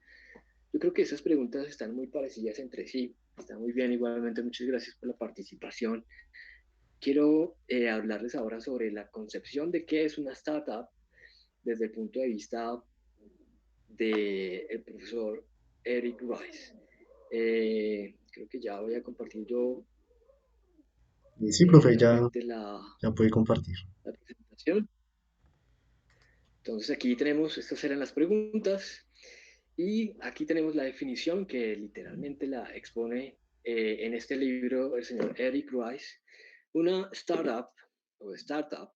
Yo creo que esas preguntas están muy parecidas entre sí. Está muy bien, igualmente muchas gracias por la participación. Quiero hablarles ahora sobre la concepción de qué es una startup desde el punto de vista del profesor Eric Rice. Creo que ya voy a compartir yo Sí, profe, realmente la ya puede compartir. presentación. Entonces aquí tenemos, estas eran las preguntas y aquí tenemos la definición que literalmente la expone en este libro el señor Eric Rice. Una startup o startup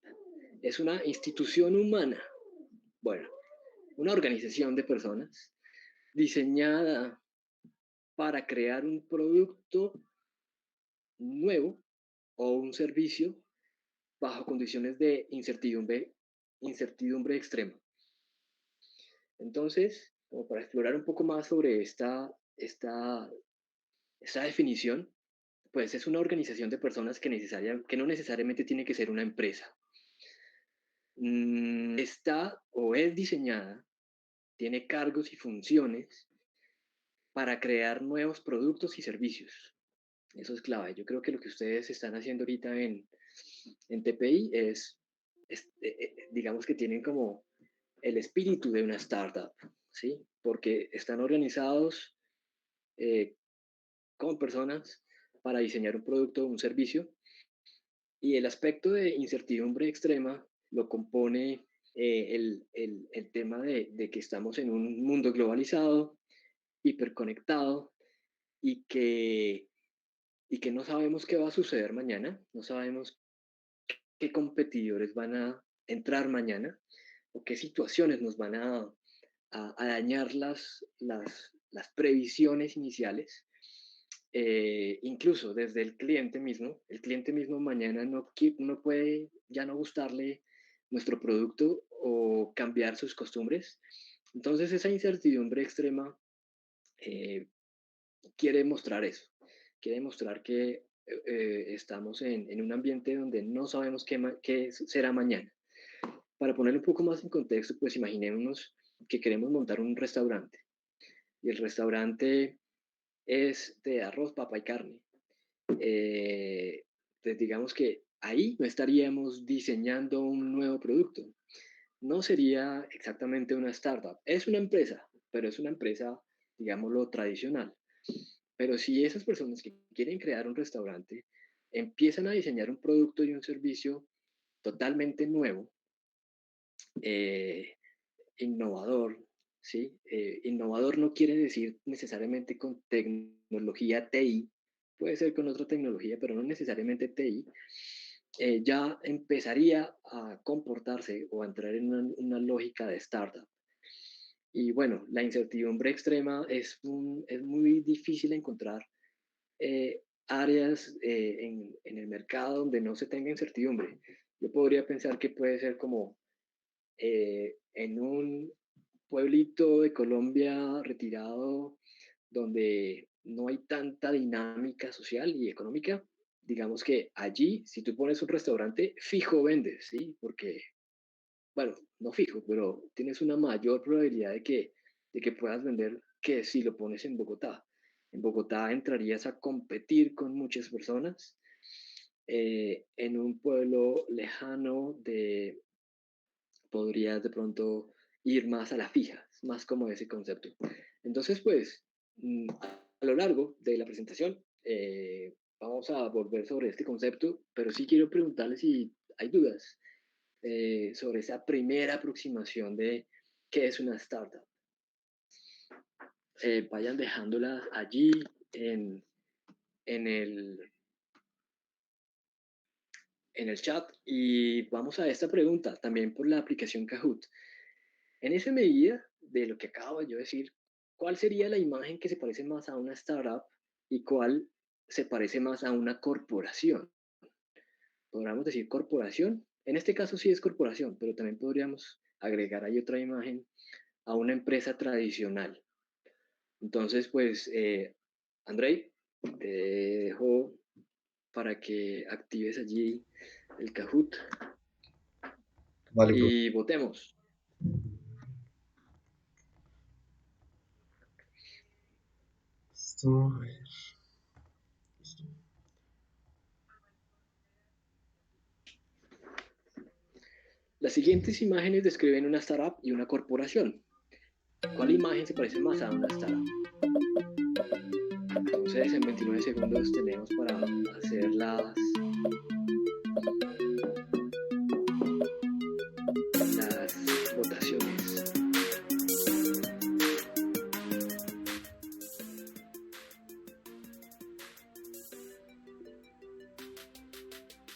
es una institución humana, bueno, una organización de personas diseñada para crear un producto nuevo o un servicio bajo condiciones de incertidumbre extrema. Entonces, como para explorar un poco más sobre esta definición, pues es una organización de personas que no necesariamente tiene que ser una empresa. Está o es diseñada, tiene cargos y funciones para crear nuevos productos y servicios. Eso es clave. Yo creo que lo que ustedes están haciendo ahorita en TPI digamos que tienen como el espíritu de una startup, ¿sí? Porque están organizados eh, con personas para diseñar un producto o un servicio y el aspecto de incertidumbre extrema lo compone el tema de que estamos en un mundo globalizado, hiperconectado y y que no sabemos qué va a suceder mañana, no sabemos qué competidores van a entrar mañana o qué situaciones nos van a dañar las previsiones iniciales. Incluso desde el cliente mismo mañana no puede ya no gustarle nuestro producto o cambiar sus costumbres. Entonces esa incertidumbre extrema eh, quiere mostrar eso, quiere mostrar que estamos en un ambiente donde no sabemos qué será mañana. Para poner un poco más en contexto, pues imaginémonos que queremos montar un restaurante y el restaurante es de arroz, papa y carne. Pues digamos que ahí no estaríamos diseñando un nuevo producto. No sería exactamente una startup. Es una empresa, pero es una empresa, digámoslo, tradicional. Pero si esas personas que quieren crear un restaurante empiezan a diseñar un producto y un servicio totalmente nuevo, eh, innovador, ¿sí? Innovador no quiere decir necesariamente con tecnología TI, puede ser con otra tecnología, pero no necesariamente TI, ya empezaría a comportarse o a entrar en una lógica de startup. Y bueno, la incertidumbre extrema es muy difícil encontrar áreas en el mercado donde no se tenga incertidumbre. Yo podría pensar que puede ser como en un pueblito de Colombia retirado donde no hay tanta dinámica social y económica, digamos que allí, si tú pones un restaurante, fijo vendes, ¿sí? Porque, bueno, no fijo, pero tienes una mayor probabilidad de que puedas vender que si lo pones en Bogotá. En Bogotá entrarías a competir con muchas personas. En un pueblo lejano podrías de pronto ir más a la fija, más como ese concepto. Entonces, pues, a lo largo de la presentación, vamos vamos a volver sobre este concepto, pero sí quiero preguntarles si hay dudas sobre esa primera aproximación de qué es una startup. Vayan dejándolas allí en, en, el, en el chat y vamos a esta pregunta también por la aplicación Kahoot. En esa medida de lo que acabo de yo decir, ¿cuál sería la imagen que se parece más a una startup y cuál se parece más a una corporación? Podríamos decir corporación. En este caso sí es corporación, pero también podríamos agregar ahí otra imagen a una empresa tradicional. Entonces, pues, Andrei, te dejo para que actives allí el Kahoot Vale, profe. y votemos. Esto, a ver, esto. Las siguientes imágenes describen una startup y una corporación. ¿Cuál imagen se parece más a una startup? Entonces, en 29 segundos tenemos para hacer las votaciones.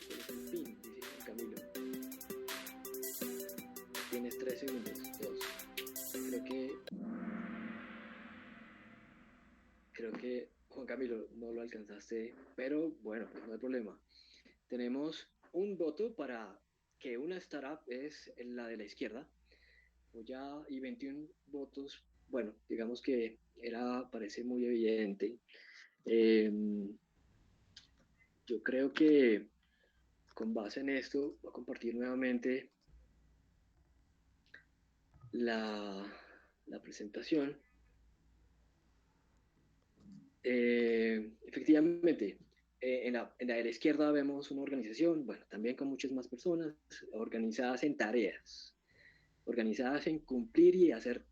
¿Cuál es el fin? Dice Juan Camilo. Tienes 3 segundos. 2. Creo que Juan Camilo no lo alcanzaste, pero bueno, pues no hay problema. Tenemos un voto para que una startup es la de la izquierda, y 21 votos, bueno, digamos que parece muy evidente. Eh, yo creo que con base en esto voy a compartir nuevamente la, la presentación. Efectivamente, en la de la izquierda vemos una organización, bueno, también con muchas más personas, organizadas en tareas, organizadas en cumplir y hacer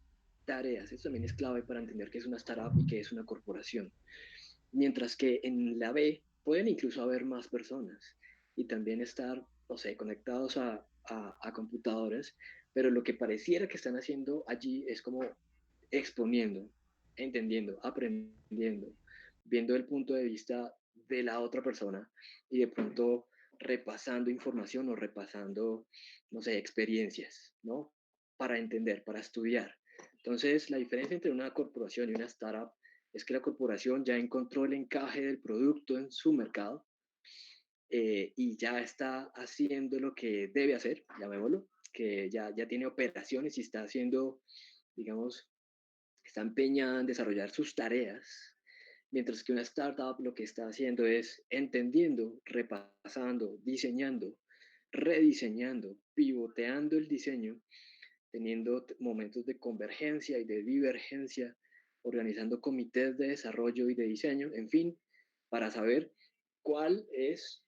tareas. Eso también es clave para entender qué es una startup y qué es una corporación. Mientras que en la B pueden incluso haber más personas y también estar, no sé, conectados a computadoras, pero lo que pareciera que están haciendo allí es como exponiendo, entendiendo, aprendiendo, viendo el punto de vista de la otra persona y de pronto repasando información o repasando, no sé, experiencias, ¿no? Para entender, para estudiar. Entonces, la diferencia entre una corporación y una startup es que la corporación ya encontró el encaje del producto en su mercado y ya está haciendo lo que debe hacer, llamémoslo, que ya tiene operaciones y está haciendo, digamos, está empeñada en desarrollar sus tareas, mientras que una startup lo que está haciendo es entendiendo, repasando, diseñando, rediseñando, pivoteando el diseño, teniendo momentos de convergencia y de divergencia, organizando comités de desarrollo y de diseño, en fin, para saber cuál es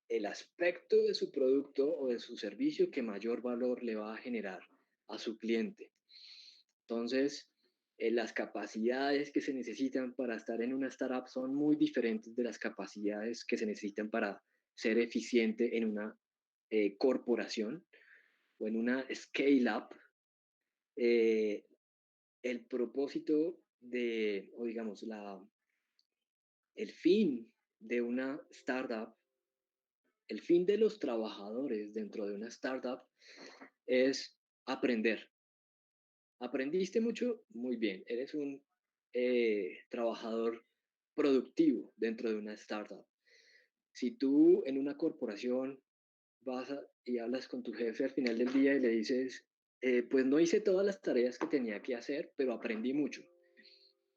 el aspecto de su producto o de su servicio que mayor valor le va a generar a su cliente. Entonces, las capacidades que se necesitan para estar en una startup son muy diferentes de las capacidades que se necesitan para ser eficiente en una corporación o en una scale-up. Eh, el propósito o digamos, el fin de una startup, el fin de los trabajadores dentro de una startup es aprender. ¿Aprendiste mucho? Muy bien, eres un trabajador productivo dentro de una startup. Si tú en una corporación y hablas con tu jefe al final del día y le dices, pues no hice todas las tareas que tenía que hacer, pero aprendí mucho.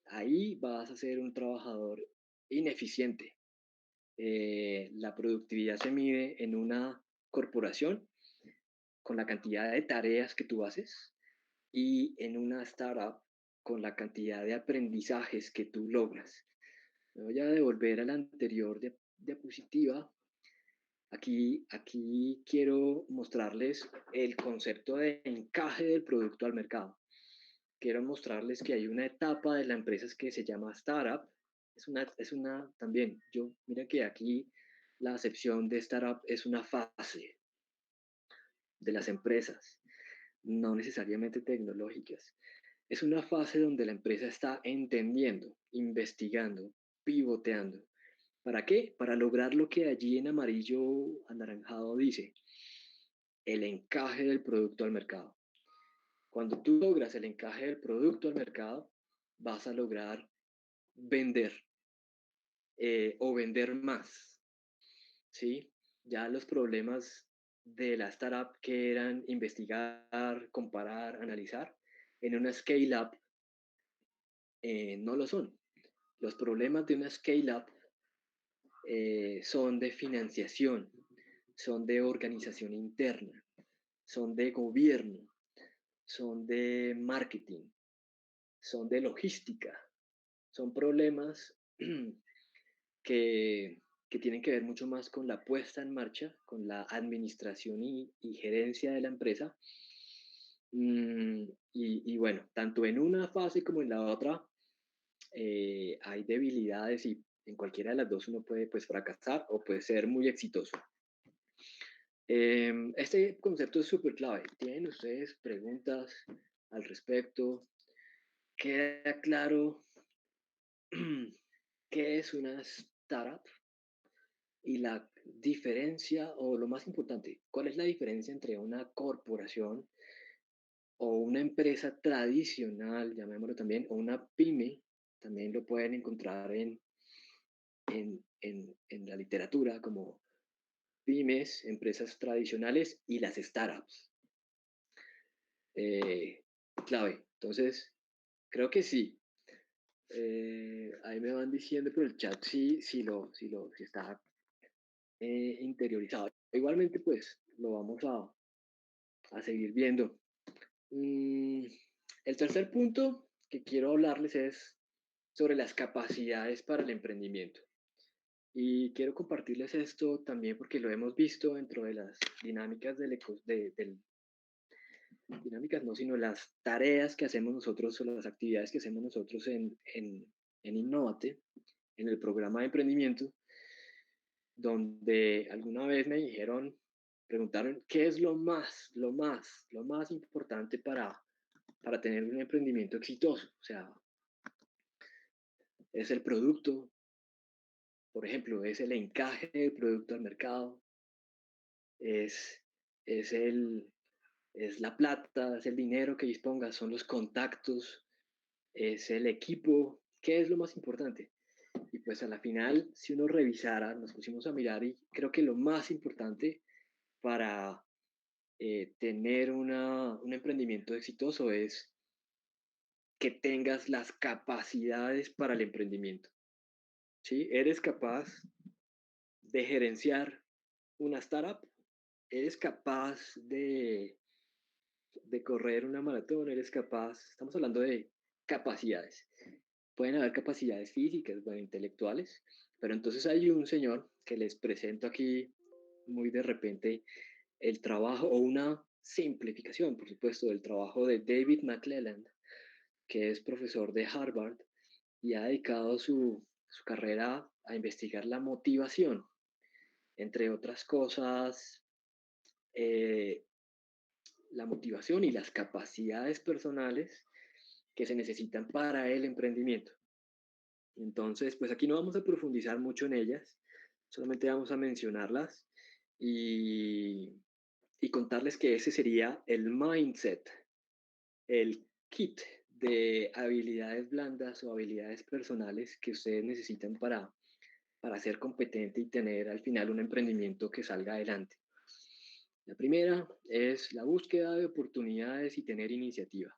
Ahí vas a ser un trabajador ineficiente. La productividad se mide en una corporación con la cantidad de tareas que tú haces y en una startup con la cantidad de aprendizajes que tú logras. Me voy a devolver a la anterior diapositiva. Aquí quiero mostrarles el concepto de encaje del producto al mercado. Quiero mostrarles que hay una etapa de la empresa que se llama startup, también, mira que aquí la acepción de startup es una fase de las empresas, no necesariamente tecnológicas. Es una fase donde la empresa está entendiendo, investigando, pivoteando. ¿Para qué? Para lograr lo que allí en amarillo anaranjado dice, el encaje del producto al mercado. Cuando tú logras el encaje del producto al mercado, vas a lograr vender o vender más, ¿sí? Ya los problemas de la startup que eran investigar, comparar, analizar, en una scale-up no lo son. Los problemas de una scale-up son de financiación, son de organización interna, son de gobierno, son de marketing, son de logística, son problemas que, que tienen que ver mucho más con la puesta en marcha, con la administración y gerencia de la empresa. Y bueno, tanto en una fase como en la otra hay debilidades y en cualquiera de las dos uno puede pues fracasar o puede ser muy exitoso. Este concepto es súper clave. ¿Tienen ustedes preguntas al respecto? ¿Queda claro qué es una startup? Y la diferencia, o lo más importante, ¿cuál es la diferencia entre una corporación o una empresa tradicional, llamémoslo también, o una pyme? También lo pueden encontrar en la literatura como pymes, empresas tradicionales y las startups. Eh, Clave. Entonces, creo que sí. Ahí me van diciendo por el chat si está interiorizado. Igualmente, pues lo vamos a seguir viendo. El tercer punto que quiero hablarles es sobre las capacidades para el emprendimiento. Y quiero compartirles esto también porque lo hemos visto dentro de las dinámicas dinámicas no, sino las tareas que hacemos nosotros o las actividades que hacemos nosotros en Innovate, en el programa de emprendimiento, donde alguna vez me dijeron, preguntaron, ¿qué es lo más importante para tener un emprendimiento exitoso? O sea, es el producto, por ejemplo, es el encaje del producto al mercado, es, es, el, es la plata, es el dinero que dispongas, son los contactos, es el equipo. ¿Qué es lo más importante? Y pues a la final, si uno revisara, nos pusimos a mirar y creo que lo más importante para tener un emprendimiento exitoso es que tengas las capacidades para el emprendimiento. ¿Sí? ¿Eres capaz de gerenciar una startup? ¿Eres capaz de correr una maratón? ¿Eres capaz? Estamos hablando de capacidades. Pueden haber capacidades físicas, bueno, intelectuales, pero entonces hay un señor que les presento aquí muy de repente el trabajo o una simplificación, por supuesto, del trabajo de David McClelland, que es profesor de Harvard y ha dedicado su carrera a investigar la motivación, entre otras cosas, eh, la motivación y las capacidades personales que se necesitan para el emprendimiento. Entonces, pues aquí no vamos a profundizar mucho en ellas, solamente vamos a mencionarlas y, y contarles que ese sería el mindset, el kit de habilidades blandas o habilidades personales que ustedes necesitan para ser competente y tener al final un emprendimiento que salga adelante. La primera es la búsqueda de oportunidades y tener iniciativa.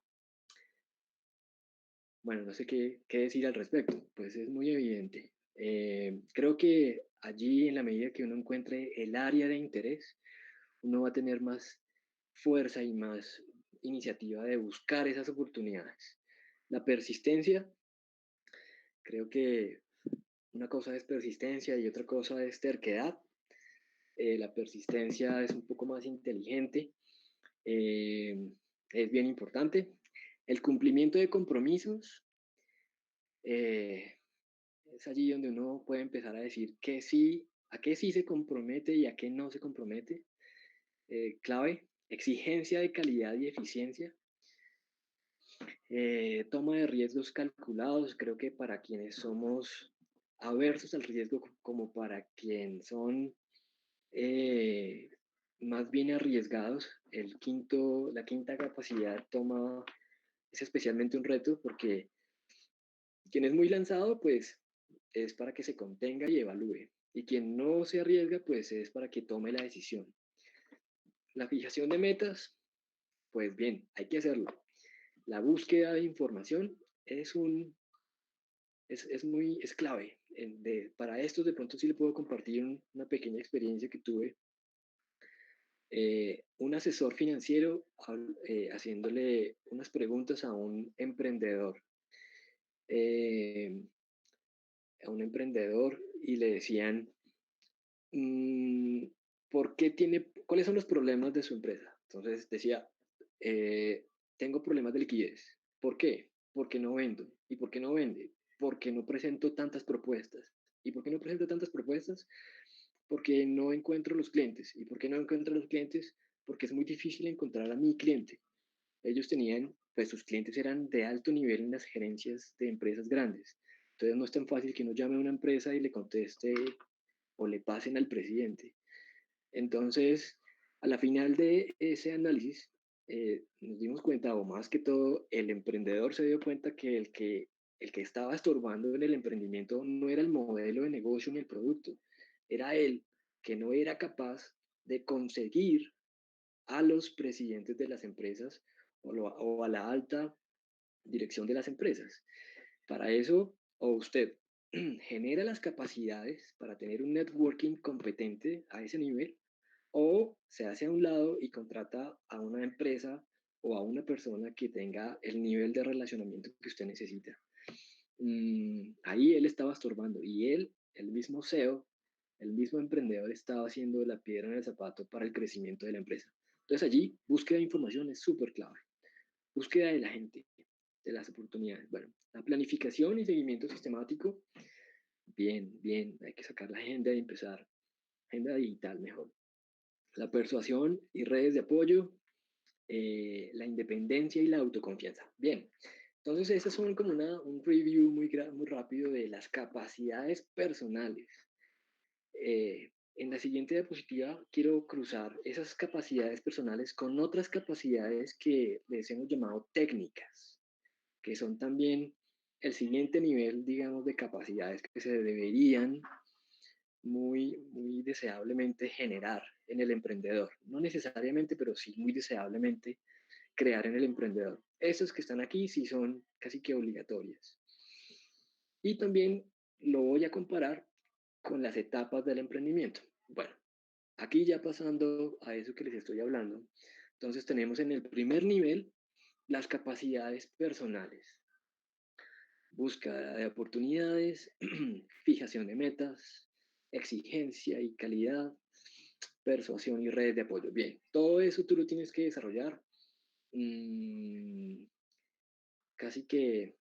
Bueno, no sé qué decir al respecto, pues es muy evidente. Creo que allí, en la medida que uno encuentre el área de interés, uno va a tener más fuerza y más iniciativa de buscar esas oportunidades. La persistencia, creo que una cosa es persistencia y otra cosa es terquedad. La persistencia es un poco más inteligente, es bien importante. El cumplimiento de compromisos, es allí donde uno puede empezar a decir que sí, a qué sí se compromete y a qué no se compromete. Clave, exigencia de calidad y eficiencia. Toma de riesgos calculados, creo que para quienes somos aversos al riesgo, como para quienes son eh, más bien arriesgados, la quinta capacidad toma es especialmente un reto porque quien es muy lanzado, pues es para que se contenga y evalúe. Y quien no se arriesga, pues es para que tome la decisión. La fijación de metas, pues bien, hay que hacerlo. La búsqueda de información es es clave. Para esto de pronto sí le puedo compartir una pequeña experiencia que tuve. Un asesor financiero haciéndole unas preguntas eh, a un emprendedor y le decían, mm, ¿cuáles son los problemas de su empresa? Entonces decía, tengo problemas de liquidez. ¿Por qué? Porque no vendo. ¿Y por qué no vende? Porque no presento tantas propuestas. ¿Y por qué no presento tantas propuestas? Porque no encuentro los clientes. ¿Y por qué no encuentro los clientes? Porque es muy difícil encontrar a mi cliente. Ellos tenían, pues sus clientes eran de alto nivel en las gerencias de empresas grandes. Entonces no es tan fácil que uno llame a una empresa y le conteste o le pasen al presidente. Entonces, a la final de ese análisis, nos dimos cuenta, o más que todo, el emprendedor se dio cuenta que el que estaba estorbando en el emprendimiento no era el modelo de negocio ni el producto, era él que no era capaz de conseguir a los presidentes de las empresas o a la alta dirección de las empresas. Para eso, o usted genera las capacidades para tener un networking competente a ese nivel, o se hace a un lado y contrata a una empresa o a una persona que tenga el nivel de relacionamiento que usted necesita. Ahí él estaba estorbando y él, el mismo CEO, el mismo emprendedor estaba haciendo la piedra en el zapato para el crecimiento de la empresa. Entonces allí, búsqueda de información es súper clave. Búsqueda de la gente, de las oportunidades. Bueno, la planificación y seguimiento sistemático, bien, bien, hay que sacar la agenda y empezar. Agenda digital mejor. La persuasión y redes de apoyo, la independencia y la autoconfianza. Bien, entonces esas son como un preview muy rápido de las capacidades personales. En la siguiente diapositiva quiero cruzar esas capacidades personales con otras capacidades que les hemos llamado técnicas, que son también el siguiente nivel, digamos, de capacidades que se deberían muy deseablemente generar en el emprendedor. No necesariamente, pero sí muy deseablemente crear en el emprendedor. Esos que están aquí sí son casi que obligatorias. Y también lo voy a comparar con las etapas del emprendimiento. Bueno, aquí ya pasando a eso que les estoy hablando, entonces tenemos en el primer nivel las capacidades personales. Búsqueda de oportunidades, fijación de metas, exigencia y calidad, persuasión y redes de apoyo. Bien, todo eso tú lo tienes que desarrollar mmm, casi que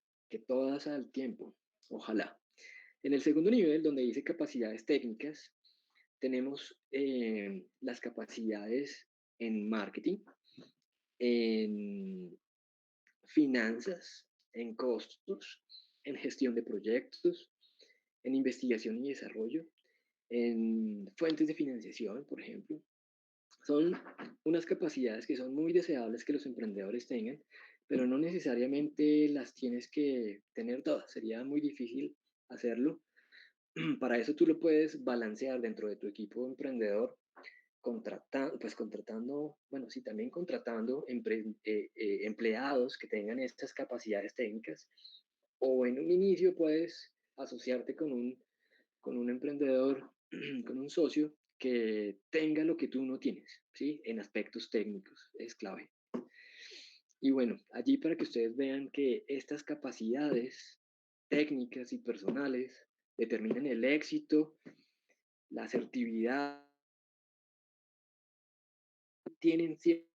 todas al tiempo, ojalá. En el segundo nivel, donde dice capacidades técnicas, tenemos las capacidades en marketing, en finanzas, en costos, en gestión de proyectos, en investigación y desarrollo, en fuentes de financiación, por ejemplo. Son unas capacidades que son muy deseables que los emprendedores tengan, pero no necesariamente las tienes que tener todas. Sería muy difícil hacerlo. Para eso tú lo puedes balancear dentro de tu equipo emprendedor, contratando, bueno, sí, también contratando empleados que tengan estas capacidades técnicas, o en un inicio puedes asociarte con un emprendedor, con un socio que tenga lo que tú no tienes, ¿sí? En aspectos técnicos, es clave. Y bueno, allí para que ustedes vean que estas capacidades técnicas y personales determinan el éxito, la asertividad, tienen cierto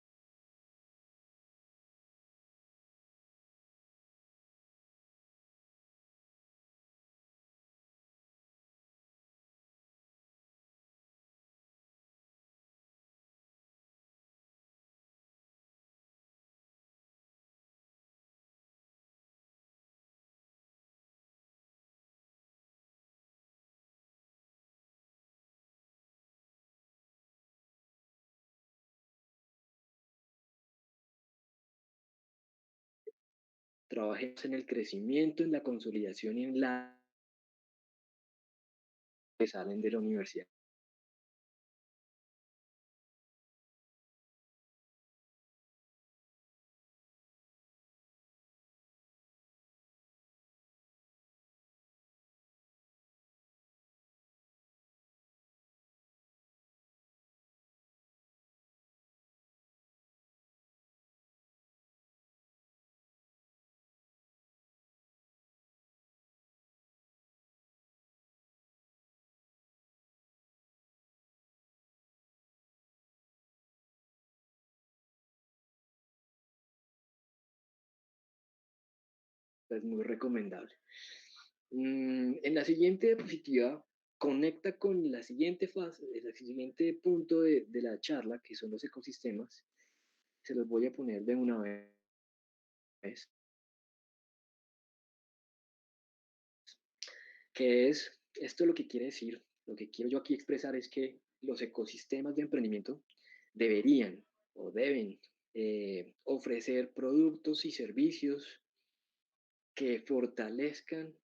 trabajemos en el crecimiento, en la consolidación y en la que salen de la universidad. Es muy recomendable. En la siguiente diapositiva conecta con la siguiente fase, el siguiente punto de la charla, que son los ecosistemas. Se los voy a poner de una vez, que es, esto lo que quiere decir, lo que quiero yo aquí expresar es que los ecosistemas de emprendimiento deberían o deben ofrecer productos y servicios que fortalezcan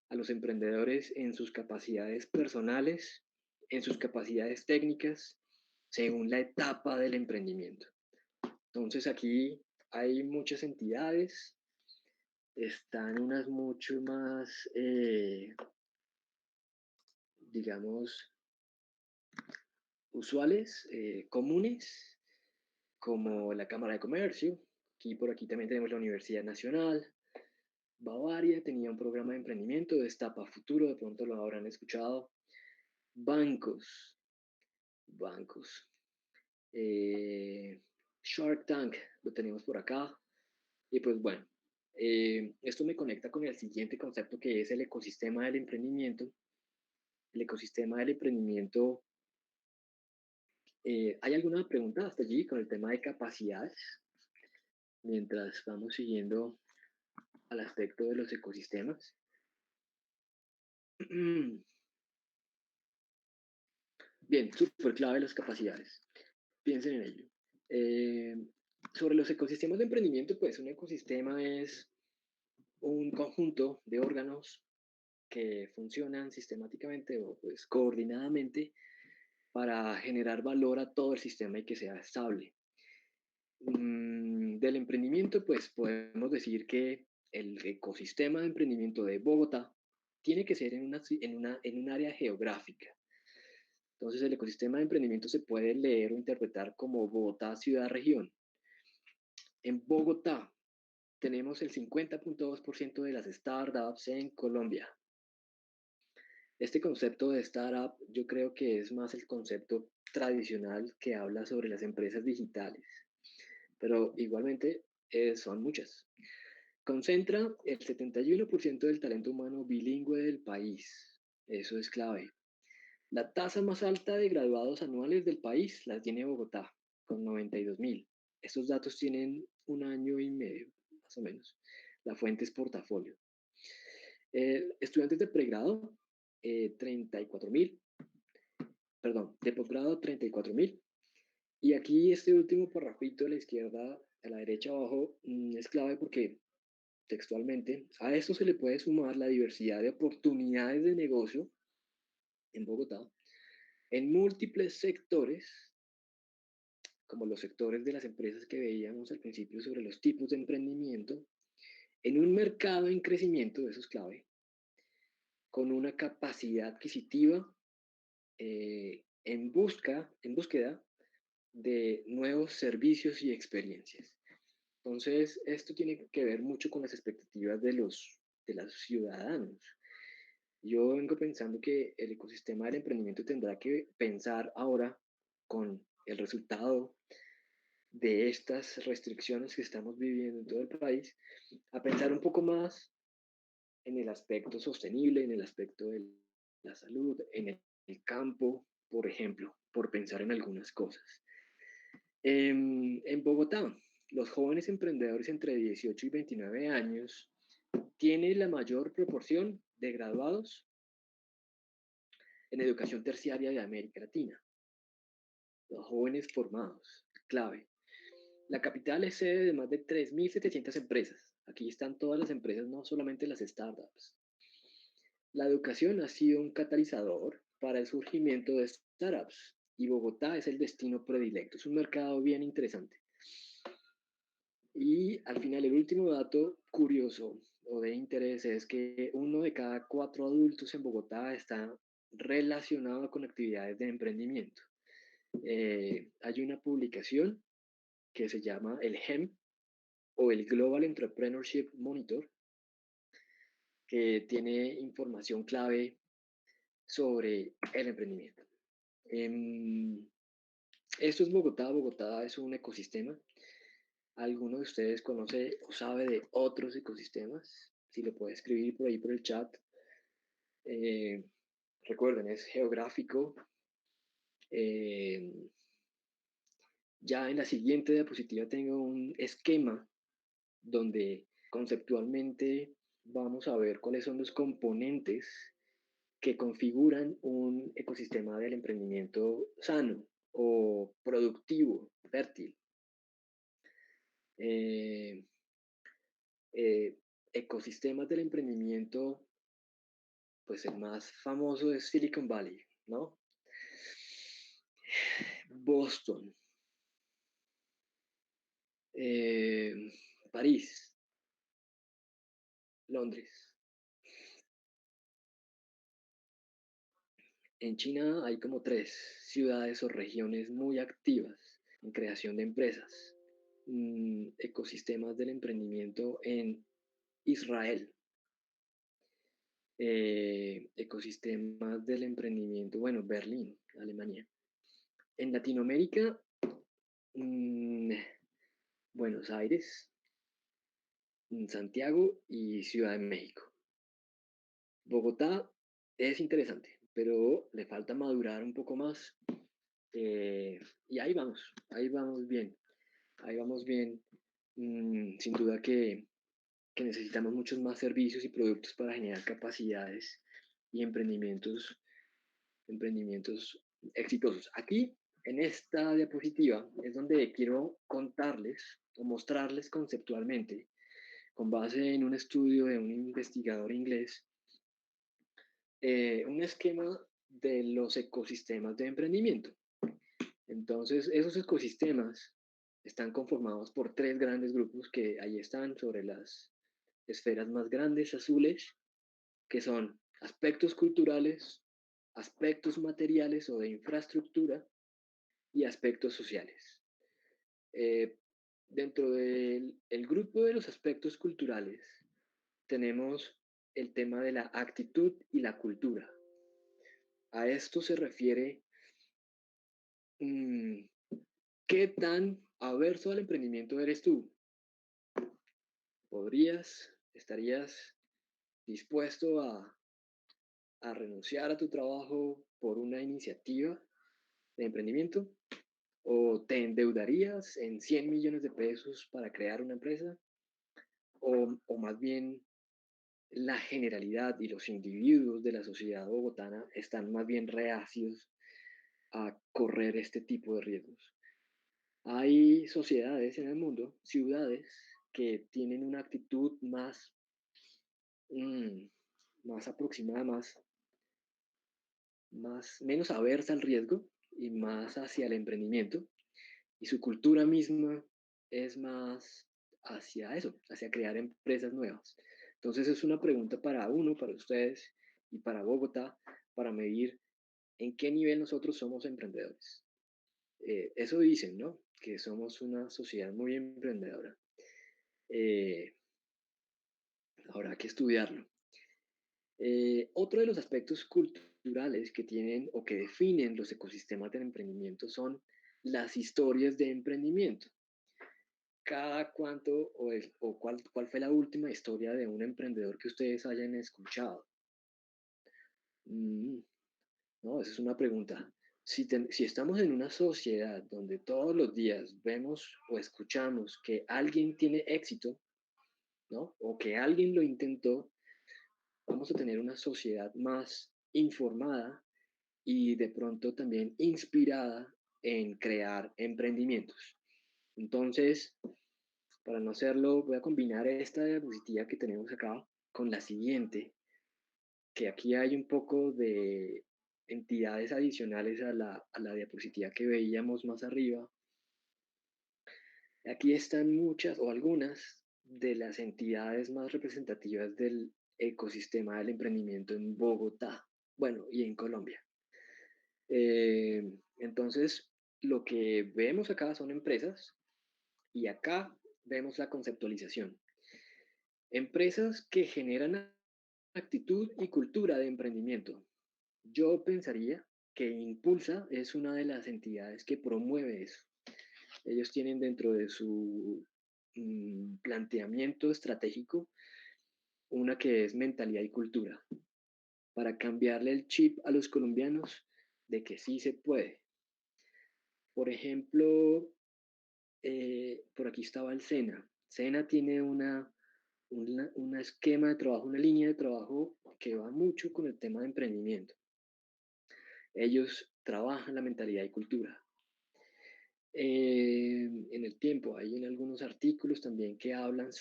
a los emprendedores en sus capacidades personales, en sus capacidades técnicas, según la etapa del emprendimiento. Entonces aquí hay muchas entidades, están unas mucho más, digamos, usuales, comunes, como la Cámara de Comercio. Aquí por aquí también tenemos la Universidad Nacional. Bavaria tenía un programa de emprendimiento, Destapa Futuro, de pronto lo habrán escuchado. Bancos, bancos. Shark Tank lo tenemos por acá. Y pues bueno, esto me conecta con el siguiente concepto que es el ecosistema del emprendimiento. El ecosistema del emprendimiento, ¿hay alguna pregunta hasta allí con el tema de capacidades? Mientras vamos siguiendo al aspecto de los ecosistemas. Bien, súper clave las capacidades. Piensen en ello. Eh, Sobre los ecosistemas de emprendimiento, pues un ecosistema es un conjunto de órganos que funcionan sistemáticamente o pues coordinadamente para generar valor a todo el sistema y que sea estable. Del emprendimiento, pues podemos decir que el ecosistema de emprendimiento de Bogotá tiene que ser en un área geográfica. Entonces el ecosistema de emprendimiento se puede leer o interpretar como Bogotá, ciudad-región. En Bogotá tenemos el 50.2% de las startups en Colombia. Este concepto de startup yo creo que es más el concepto tradicional que habla sobre las empresas digitales, pero igualmente son muchas. Concentra el 71% del talento humano bilingüe del país. Eso es clave. La tasa más alta de graduados anuales del país la tiene Bogotá, con 92.000. Estos datos tienen un año y medio, más o menos. La fuente es portafolio. Estudiantes de pregrado, 34.000. Perdón, de posgrado, 34.000. Y aquí este último parrafito a la izquierda, a la derecha abajo, es clave porque textualmente a esto se le puede sumar la diversidad de oportunidades de negocio en Bogotá en múltiples sectores, como los sectores de las empresas que veíamos al principio sobre los tipos de emprendimiento, en un mercado en crecimiento, eso es clave, con una capacidad adquisitiva en búsqueda de nuevos servicios y experiencias. Entonces, esto tiene que ver mucho con las expectativas de los ciudadanos. Yo vengo pensando que el ecosistema del emprendimiento tendrá que pensar ahora con el resultado de estas restricciones que estamos viviendo en todo el país, a pensar un poco más en el aspecto sostenible, en el aspecto de la salud, en el campo, por ejemplo, por pensar en algunas cosas. En Bogotá, los jóvenes emprendedores entre 18 y 29 años tienen la mayor proporción de graduados en educación terciaria de América Latina. Los jóvenes formados, clave. La capital es sede de más de 3.700 empresas. Aquí están todas las empresas, no solamente las startups. La educación ha sido un catalizador para el surgimiento de startups y Bogotá es el destino predilecto. Es un mercado bien interesante. Y al final, el último dato curioso o de interés es que 1 de cada 4 adultos en Bogotá está relacionado con actividades de emprendimiento. Hay una publicación que se llama el GEM o el Global Entrepreneurship Monitor, que tiene información clave sobre el emprendimiento. Esto es Bogotá. Bogotá es un ecosistema. ¿Alguno de ustedes conoce o sabe de otros ecosistemas? Si lo puede escribir por ahí por el chat. Eh, Recuerden, es geográfico. Eh, ya en la siguiente diapositiva tengo un esquema donde conceptualmente vamos a ver cuáles son los componentes que configuran un ecosistema del emprendimiento sano o productivo, fértil. Eh, eh, Ecosistemas del emprendimiento, pues el más famoso es Silicon Valley, ¿no? Boston, eh, París, Londres. En China hay como 3 ciudades o regiones muy activas en creación de empresas. Ecosistemas del emprendimiento en Israel. Ecosistemas del emprendimiento, bueno, Berlín, Alemania. En Latinoamérica, mmm, Buenos Aires, Santiago y Ciudad de México. Bogotá es interesante, pero le falta madurar un poco más. Y ahí vamos bien, ahí vamos bien. Sin duda que necesitamos muchos más servicios y productos para generar capacidades y emprendimientos exitosos. Aquí, en esta diapositiva, es donde quiero contarles o mostrarles conceptualmente, con base en un estudio de un investigador inglés, un esquema de los ecosistemas de emprendimiento. Entonces, esos ecosistemas están conformados por 3 grandes grupos que ahí están sobre las esferas más grandes azules, que son aspectos culturales, aspectos materiales o de infraestructura y aspectos sociales. Eh, Dentro del el grupo de los aspectos culturales tenemos el tema de la actitud y la cultura. A esto se refiere mmm, qué tan averso al emprendimiento eres tú. ¿Estarías dispuesto a renunciar a tu trabajo por una iniciativa de emprendimiento? ¿O te endeudarías en 100 millones de pesos para crear una empresa? ¿O más bien la generalidad y los individuos de la sociedad bogotana están más bien reacios a correr este tipo de riesgos? Hay sociedades en el mundo, ciudades, que tienen una actitud mm, más aproximada, menos aversa al riesgo y más hacia el emprendimiento. Y su cultura misma es más hacia eso, hacia crear empresas nuevas. Entonces es una pregunta para ustedes y para Bogotá, para medir en qué nivel nosotros somos emprendedores. Eso dicen, ¿no? Que somos una sociedad muy emprendedora. Eh, Habrá que estudiarlo. Otro de los aspectos culturales que tienen o que definen los ecosistemas del emprendimiento son las historias de emprendimiento. Cada cuánto o cuál fue la última historia de un emprendedor que ustedes hayan escuchado. Mm, no, esa es una pregunta. Si estamos en una sociedad donde todos los días vemos o escuchamos que alguien tiene éxito, ¿no? O que alguien lo intentó, vamos a tener una sociedad más informada y de pronto también inspirada en crear emprendimientos. Entonces, Para no hacerlo, voy a combinar esta diapositiva que tenemos acá con la siguiente, que aquí hay un poco de entidades adicionales a la diapositiva que veíamos más arriba. Aquí están muchas o algunas de las entidades más representativas del ecosistema del emprendimiento en Bogotá, bueno, y en Colombia. Entonces, lo que vemos acá son empresas y acá vemos la conceptualización. Empresas que generan actitud y cultura de emprendimiento. Yo pensaría que Impulsa es una de las entidades que promueve eso. Ellos tienen dentro de su planteamiento estratégico una que es mentalidad y cultura, para cambiarle el chip a los colombianos de que sí se puede. Por ejemplo, por aquí estaba el SENA. SENA tiene una esquema de trabajo, una línea de trabajo que va mucho con el tema de emprendimiento. Ellos trabajan la mentalidad y cultura. En el tiempo hay en algunos artículos también que hablan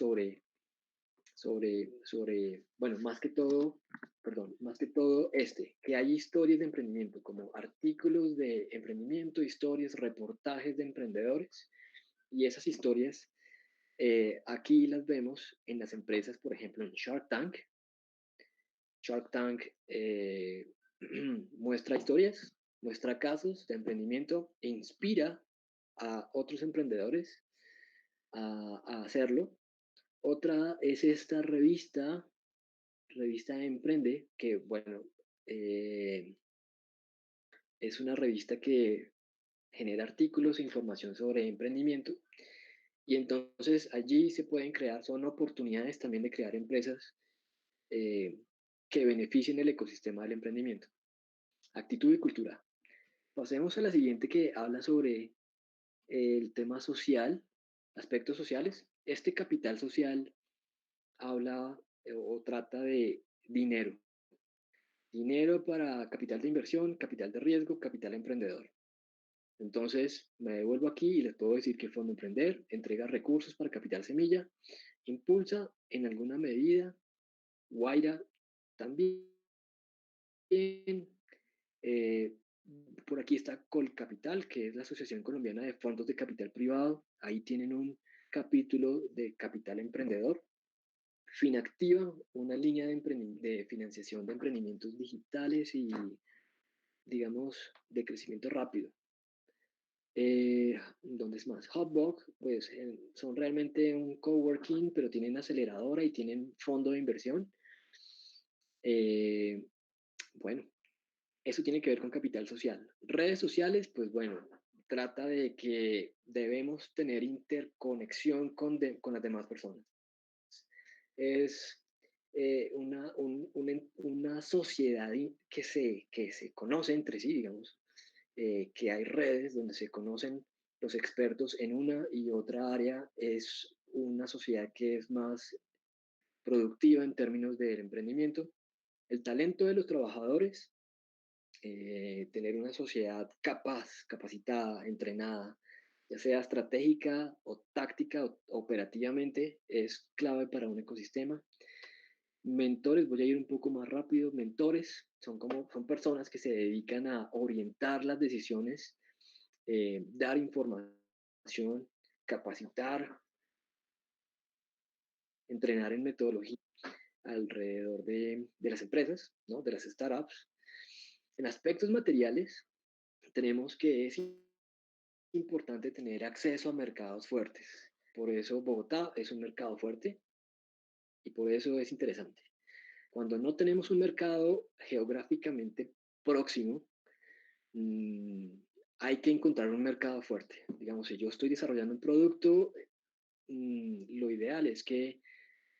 bueno, más que todo que hay historias de emprendimiento, como artículos de emprendimiento, historias, reportajes de emprendedores, y esas historias aquí las vemos en las empresas, por ejemplo, en Shark Tank. Shark Tank muestra historias, muestra casos de emprendimiento e inspira a otros emprendedores a hacerlo. Otra es esta revista Emprende, que bueno, eh, es una revista que genera artículos e información sobre emprendimiento. Y entonces allí se pueden crear, son oportunidades también de crear empresas eh, que beneficien el ecosistema del emprendimiento. Actitud y cultura. Pasemos a la siguiente que habla sobre el tema social, aspectos sociales. Este capital social habla o trata de dinero. Dinero para capital de inversión, capital de riesgo, capital emprendedor. Entonces, me devuelvo aquí y les puedo decir que Fondo Emprender entrega recursos para capital semilla, impulsa en alguna medida, Guaira también. Eh, por aquí está Colcapital, que es la Asociación Colombiana de Fondos de Capital Privado. Ahí tienen un capítulo de capital emprendedor. Finactiva, una línea de financiación de emprendimientos digitales y, digamos, de crecimiento rápido. ¿Dónde es más? Hotbox, pues son realmente un coworking, pero tienen aceleradora y tienen fondo de inversión. Eh, bueno, eso tiene que ver con capital social. Redes sociales, pues bueno, trata de que debemos tener interconexión con las demás personas. Es una sociedad que se conoce entre sí, digamos, que hay redes donde se conocen los expertos en una y otra área. Es una sociedad que es más productiva en términos del emprendimiento. El talento de los trabajadores, tener una sociedad capaz, capacitada, entrenada, ya sea estratégica o táctica o operativamente, es clave para un ecosistema. Mentores, voy a ir un poco más rápido. Mentores son personas que se dedican a orientar las decisiones, dar información, capacitar, entrenar en metodología alrededor de las empresas, ¿no? De las startups. En aspectos materiales, tenemos que es importante tener acceso a mercados fuertes. Por eso Bogotá es un mercado fuerte y por eso es interesante. Cuando no tenemos un mercado geográficamente próximo, mmm, hay que encontrar un mercado fuerte. Digamos, si yo estoy desarrollando un producto, lo ideal es que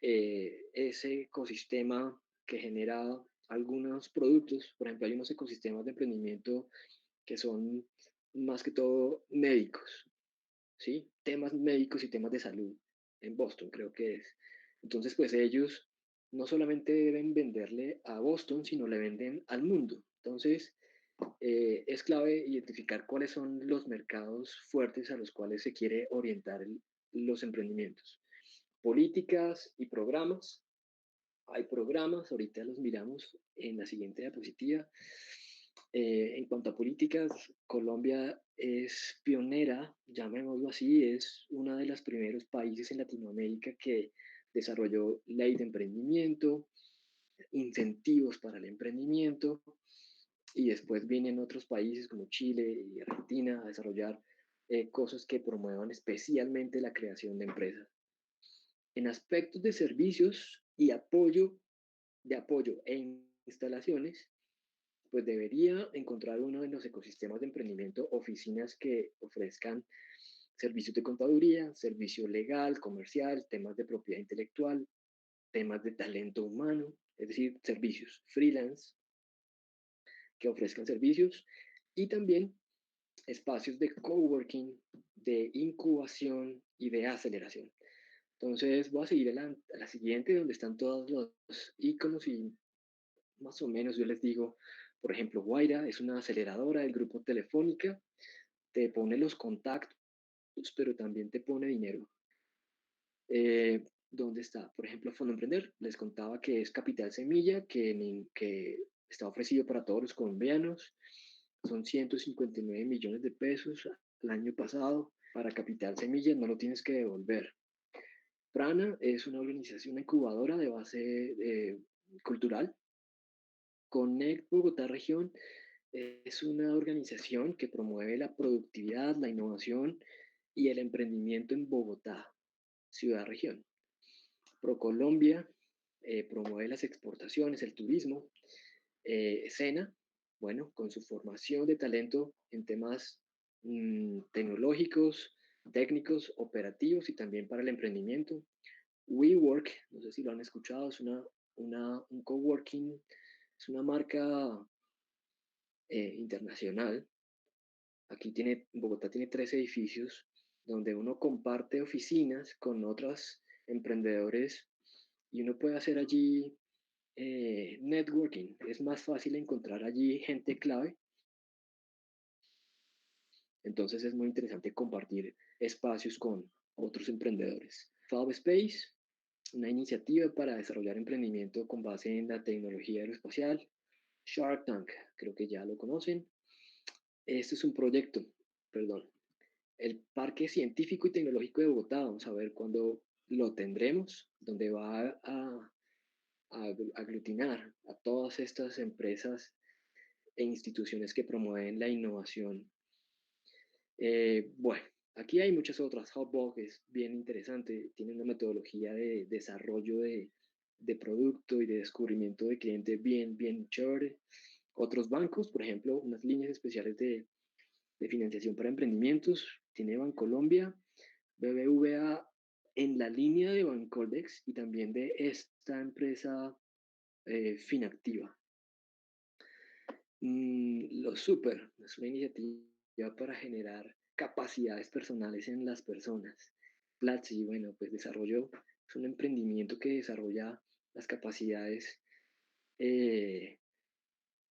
ese ecosistema que genera algunos productos, por ejemplo, hay unos ecosistemas de emprendimiento que son más que todo médicos, ¿sí? Temas médicos y temas de salud en Boston, creo que es. Entonces, pues ellos no solamente deben venderle a Boston, sino le venden al mundo. Entonces, es clave identificar cuáles son los mercados fuertes a los cuales se quiere orientar los emprendimientos. Políticas y programas. Hay programas, ahorita los miramos en la siguiente diapositiva. En cuanto a políticas, Colombia es pionera, llamémoslo así, es uno de los primeros países en Latinoamérica que desarrolló ley de emprendimiento, incentivos para el emprendimiento, y después vienen otros países como Chile y Argentina a desarrollar cosas que promuevan especialmente la creación de empresas. En aspectos de servicios y apoyo e instalaciones, pues debería encontrar uno de los ecosistemas de emprendimiento oficinas que ofrezcan servicios de contaduría, servicio legal, comercial, temas de propiedad intelectual, temas de talento humano, es decir, servicios freelance que ofrezcan servicios, y también espacios de coworking, de incubación y de aceleración. Entonces voy a seguir a la siguiente, donde están todos los iconos, y más o menos yo les digo, por ejemplo, Guaira es una aceleradora del grupo Telefónica, te pone los contactos, pero también te pone dinero. ¿Dónde está? Por ejemplo, Fondo Emprender, les contaba que es Capital Semilla, que está ofrecido para todos los colombianos. Son 159 millones de pesos el año pasado. Para Capital Semilla no lo tienes que devolver. Prana es una organización incubadora de base cultural. Connect Bogotá Región es una organización que promueve la productividad, la innovación y el emprendimiento en Bogotá, ciudad-región. ProColombia promueve las exportaciones, el turismo. SENA, bueno, con su formación de talento en temas tecnológicos, técnicos, operativos y también para el emprendimiento. WeWork, no sé si lo han escuchado, es un coworking, es una marca internacional. Aquí Bogotá tiene 3 edificios donde uno comparte oficinas con otros emprendedores y uno puede hacer allí networking. Es más fácil encontrar allí gente clave. Entonces es muy interesante compartir espacios con otros emprendedores. Fab Space, una iniciativa para desarrollar emprendimiento con base en la tecnología aeroespacial. Shark Tank, creo que ya lo conocen. Este es un proyecto, perdón, el Parque Científico y Tecnológico de Bogotá. Vamos a ver cuándo lo tendremos, donde va a aglutinar a todas estas empresas e instituciones que promueven la innovación. Bueno, aquí hay muchas otras. Hotbog es bien interesante, tiene una metodología de desarrollo de producto y de descubrimiento de cliente bien chévere. Otros bancos, por ejemplo, unas líneas especiales de financiación para emprendimientos, tiene Bancolombia, BBVA en la línea de Bancoldex y también de esta empresa Finactiva. Lo Super es una iniciativa para generar capacidades personales en las personas. Platzi, bueno, pues es un emprendimiento que desarrolla las capacidades eh,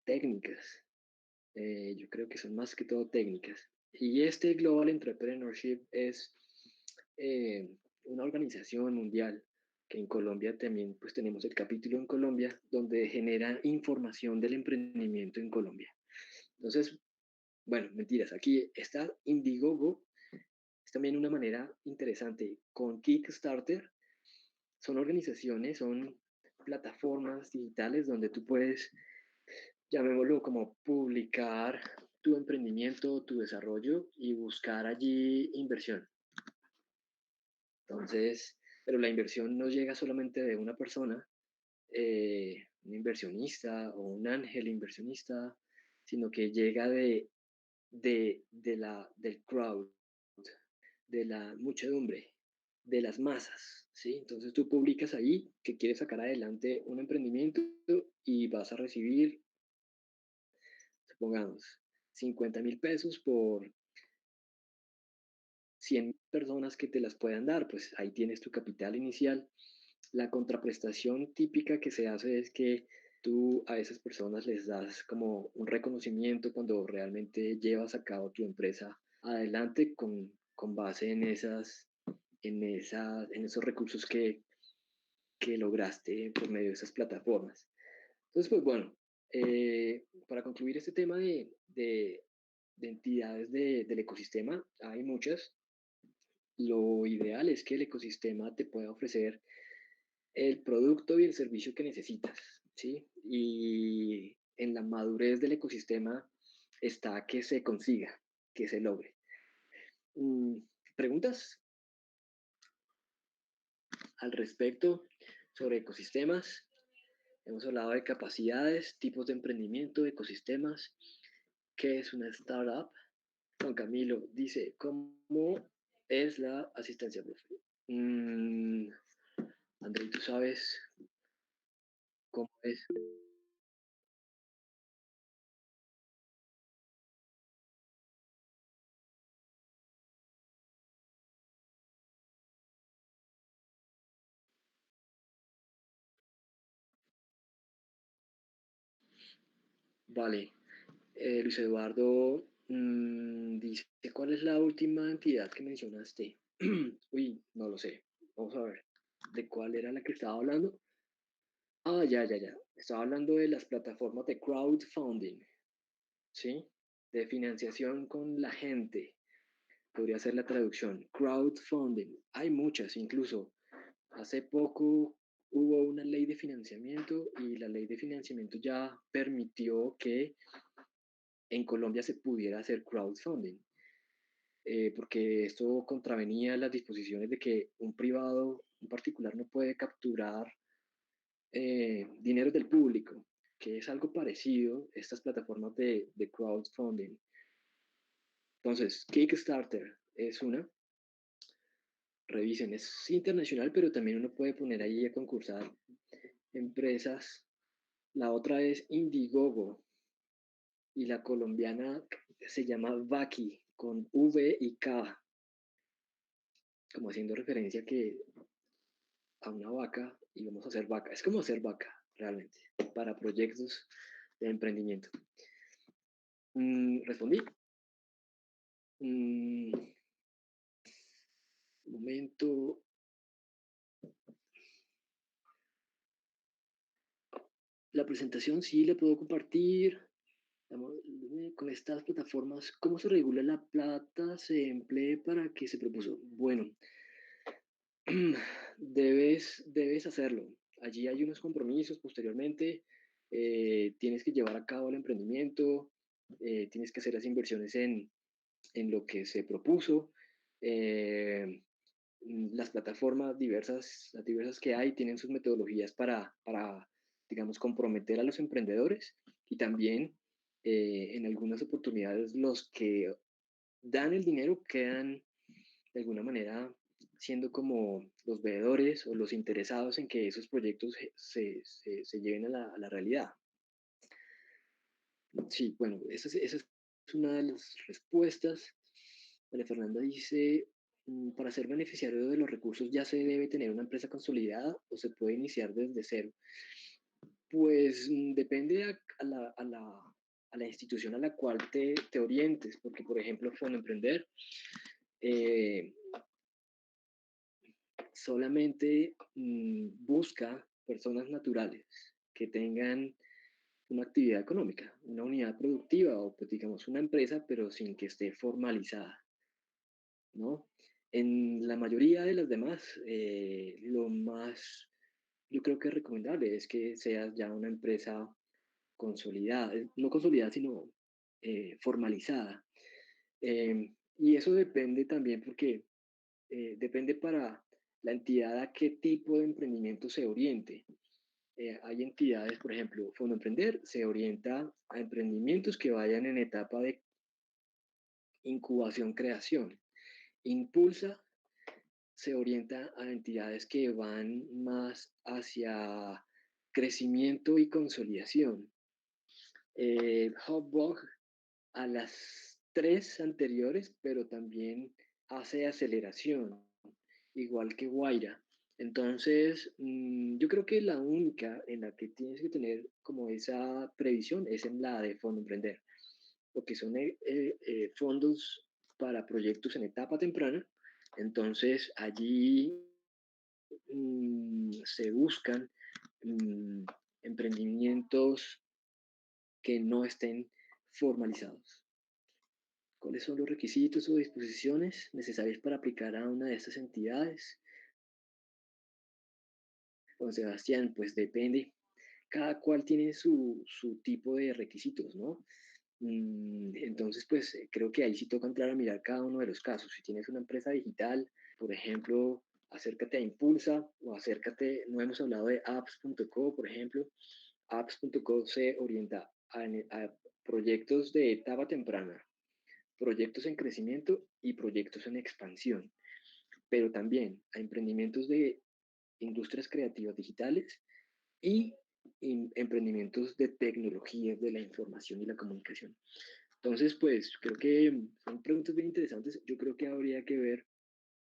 técnicas. Yo creo que son más que todo técnicas. Y este Global Entrepreneurship es eh, una organización mundial que en Colombia también, pues tenemos el capítulo en Colombia, donde genera información del emprendimiento en Colombia. Entonces, bueno, mentiras, aquí está Indiegogo, es también una manera interesante. Con Kickstarter, son organizaciones, son plataformas digitales donde tú puedes, llamémoslo como publicar tu emprendimiento, tu desarrollo y buscar allí inversión. Entonces, pero la inversión no llega solamente de una persona, un inversionista o un ángel inversionista, sino que llega del crowd, de la muchedumbre, de las masas, ¿sí? Entonces tú publicas ahí que quieres sacar adelante un emprendimiento y vas a recibir, supongamos, 50.000 pesos por 100 personas que te las puedan dar, pues ahí tienes tu capital inicial. La contraprestación típica que se hace es que tú a esas personas les das como un reconocimiento cuando realmente llevas a cabo tu empresa adelante con base en esos recursos que lograste por medio de esas plataformas. Entonces, pues bueno, para concluir este tema de entidades del ecosistema, hay muchas. Lo ideal es que el ecosistema te pueda ofrecer el producto y el servicio que necesitas, ¿sí? Y en la madurez del ecosistema está que se consiga, que se logre. Mm, ¿Preguntas al respecto sobre ecosistemas? Hemos hablado de capacidades, tipos de emprendimiento, ecosistemas. ¿Qué es una startup? Juan Camilo dice, ¿cómo es la asistencia, profe? André, ¿tú sabes cómo es? Vale. Luis Eduardo dice, ¿cuál es la última entidad que mencionaste? Uy, no lo sé. Vamos a ver. ¿De cuál era la que estaba hablando? Ah, ya. Estaba hablando de las plataformas de crowdfunding, ¿sí? De financiación con la gente. Podría ser la traducción. Crowdfunding. Hay muchas, incluso. Hace poco hubo una ley de financiamiento y la ley de financiamiento ya permitió que en Colombia se pudiera hacer crowdfunding, porque esto contravenía las disposiciones de que un privado, un particular, no puede capturar dinero del público, que es algo parecido a estas plataformas de crowdfunding. Entonces, Kickstarter es una, revisen, es internacional, pero también uno puede poner ahí a concursar empresas. La otra es Indiegogo y la colombiana se llama Vaki con V y K, como haciendo referencia que a una vaca y vamos a hacer vaca. Es como hacer vaca, realmente, para proyectos de emprendimiento. ¿Respondí? Un momento. La presentación sí la puedo compartir. Con estas plataformas, ¿cómo se regula la plata? ¿Se emplee para que se propuso? Bueno, debes hacerlo. Allí hay unos compromisos posteriormente. Tienes que llevar a cabo el emprendimiento, tienes que hacer las inversiones en lo que se propuso. Eh, las plataformas diversas, las diversas que hay, tienen sus metodologías para digamos, comprometer a los emprendedores y también en algunas oportunidades los que dan el dinero quedan de alguna manera siendo como los veedores o los interesados en que esos proyectos se lleven a la realidad. Sí, bueno, esa es una de las respuestas. María Fernanda dice, para ser beneficiario de los recursos ya se debe tener una empresa consolidada o se puede iniciar desde cero. Pues depende a la institución a la cual te orientes, porque por ejemplo, Fondo Emprender eh, solamente busca personas naturales que tengan una actividad económica, una unidad productiva o pues, digamos una empresa, pero sin que esté formalizada, ¿no? En la mayoría de las demás, lo más yo creo que es recomendable es que seas ya una empresa consolidada, no consolidada, sino formalizada. Y eso depende también porque depende para la entidad a qué tipo de emprendimiento se oriente. Hay entidades, por ejemplo, Fondo Emprender se orienta a emprendimientos que vayan en etapa de incubación-creación. Impulsa se orienta a entidades que van más hacia crecimiento y consolidación. Hotbog a las tres anteriores, pero también hace aceleración, igual que Guaira. Entonces, yo creo que la única en la que tienes que tener como esa previsión es en la de Fondo Emprender, porque son fondos para proyectos en etapa temprana, Entonces, allí se buscan mm, emprendimientos que no estén formalizados. ¿Cuáles son los requisitos o disposiciones necesarias para aplicar a una de estas entidades? Juan Sebastián, pues depende. Cada cual tiene su tipo de requisitos, ¿no? Entonces, pues creo que ahí sí toca entrar a mirar cada uno de los casos. Si tienes una empresa digital, por ejemplo, acércate a Impulsa o acércate, no hemos hablado de apps.co, por ejemplo. Apps.co se orienta a proyectos de etapa temprana, proyectos en crecimiento y proyectos en expansión, pero también a emprendimientos de industrias creativas digitales y emprendimientos de tecnologías de la información y la comunicación. Entonces, pues creo que son preguntas bien interesantes. Yo creo que habría que ver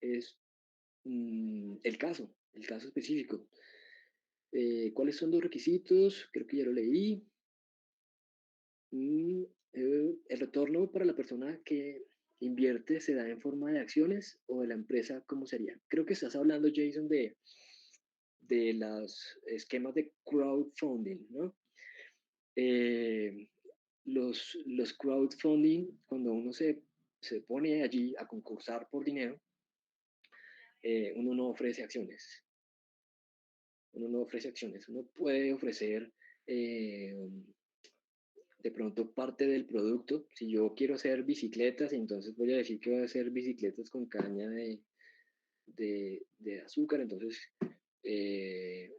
es el caso específico. ¿Cuáles son los requisitos? Creo que ya lo leí. Mm, el retorno para la persona que invierte se da en forma de acciones o de la empresa, ¿cómo sería? Creo que estás hablando, Jason, de los esquemas de crowdfunding, ¿no? Eh, los crowdfunding, cuando uno se pone allí a concursar por dinero, uno no ofrece acciones. Uno no ofrece acciones. Uno puede ofrecer eh, de pronto parte del producto. Si yo quiero hacer bicicletas, entonces voy a decir que voy a hacer bicicletas con caña de azúcar. Entonces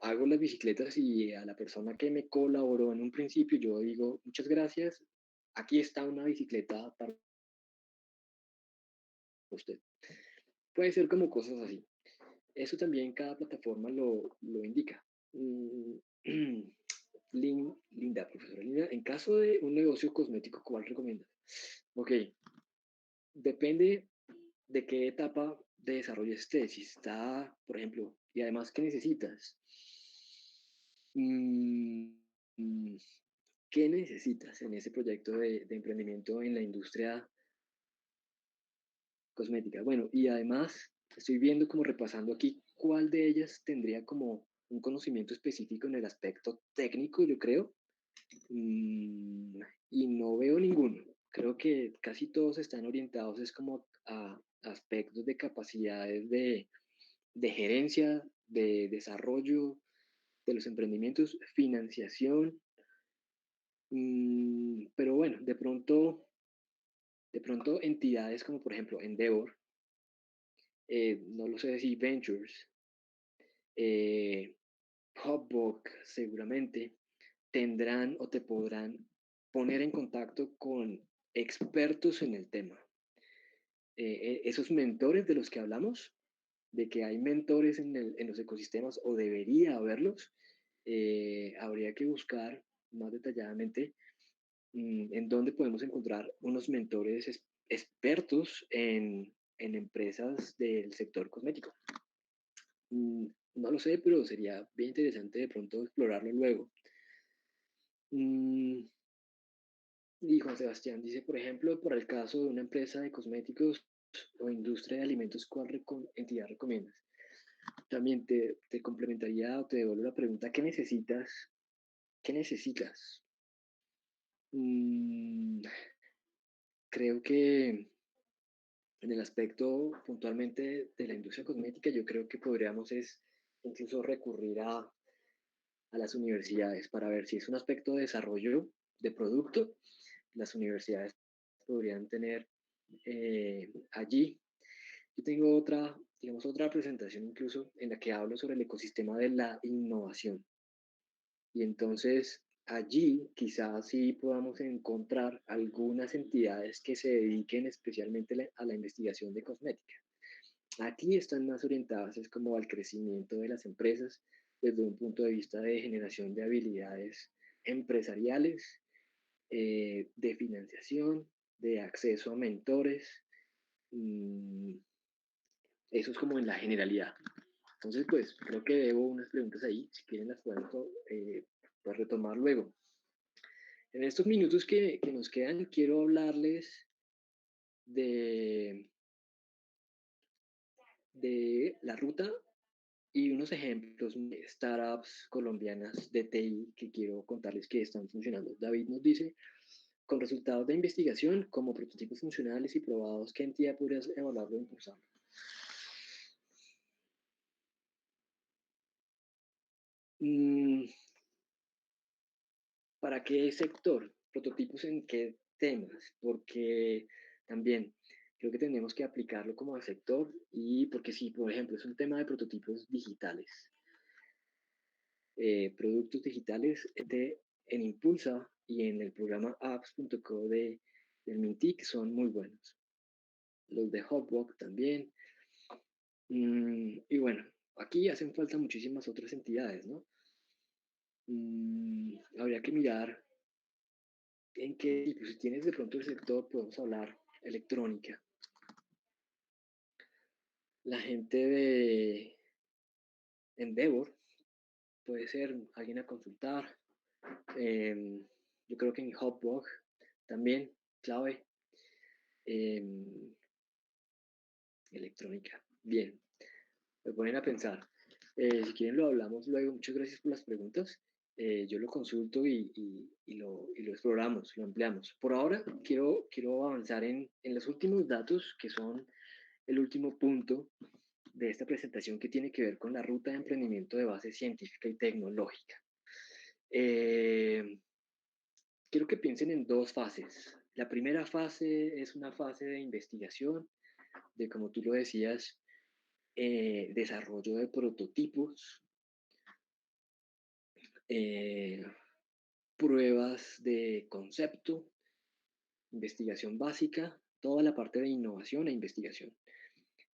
hago las bicicletas y a la persona que me colaboró en un principio, yo digo, muchas gracias, aquí está una bicicleta para usted. Puede ser como cosas así. Eso también cada plataforma lo indica. Mm, Linda, profesora Linda, en caso de un negocio cosmético, ¿cuál recomiendas? Ok, depende de qué etapa de desarrollo esté. Si está, por ejemplo, y además, ¿qué necesitas? Mm, mm, ¿Qué necesitas en ese proyecto de emprendimiento en la industria cosmética? Bueno, y además estoy viendo como repasando aquí cuál de ellas tendría como un conocimiento específico en el aspecto técnico, yo creo, mm, y no veo ninguno. Creo que casi todos están orientados es como a aspectos de capacidades de gerencia, de desarrollo de los emprendimientos, financiación, pero bueno, de pronto entidades como por ejemplo Endeavor, no lo sé si Ventures, eh, Hubbook seguramente tendrán o te podrán poner en contacto con expertos en el tema. Esos mentores de los que hablamos, de que hay mentores en los ecosistemas o debería haberlos, habría que buscar más detalladamente en dónde podemos encontrar unos mentores expertos en empresas del sector cosmético. Mm, no lo sé, pero sería bien interesante de pronto explorarlo luego. Mm, Y Juan Sebastián dice, por ejemplo, para el caso de una empresa de cosméticos o industria de alimentos, ¿cuál entidad recomiendas? También te complementaría o te devuelvo la pregunta, ¿qué necesitas? ¿Qué necesitas? Mm, Creo que en el aspecto puntualmente de la industria cosmética, yo creo que podríamos es incluso recurrir a las universidades para ver si es un aspecto de desarrollo de producto. Las universidades podrían tener allí. Yo tengo otra, digamos, otra presentación incluso en la que hablo sobre el ecosistema de la innovación. Y entonces allí quizás sí podamos encontrar algunas entidades que se dediquen especialmente a la investigación de cosmética. Aquí están más orientadas es como al crecimiento de las empresas desde un punto de vista de generación de habilidades empresariales, de financiación, de acceso a mentores. mm, Eso es como en la generalidad. Entonces, pues creo que debo unas preguntas ahí. Si quieren las puedo pues, retomar luego. En estos minutos que nos quedan, quiero hablarles de de la ruta y unos ejemplos de startups colombianas de TI que quiero contarles que están funcionando. David nos dice, con resultados de investigación como prototipos funcionales y probados, ¿qué entidad podrías evaluarlo e impulsarlo? Mm, ¿Para qué sector? ¿Prototipos en qué temas? Porque también creo que tenemos que aplicarlo como al sector y porque si, por ejemplo, es un tema de prototipos digitales, productos digitales en Impulsa y en el programa apps.co del Mintic son muy buenos. Los de Hotbox también. Y bueno, aquí hacen falta muchísimas otras entidades, ¿no? Habría que mirar en qué tipo, si tienes de pronto el sector, podemos hablar electrónica. La gente de Endeavor puede ser alguien a consultar. Yo creo que en Hotbox también, clave. Electrónica. Bien, me ponen a pensar. Si quieren lo hablamos luego. Muchas gracias por las preguntas. Yo lo consulto y lo exploramos, lo ampliamos. Por ahora quiero avanzar en los últimos datos, que son el último punto de esta presentación que tiene que ver con la ruta de emprendimiento de base científica y tecnológica. Quiero que piensen en dos fases. La primera fase es una fase de investigación, de como tú lo decías, desarrollo de prototipos, eh, pruebas de concepto, investigación básica, toda la parte de innovación e investigación.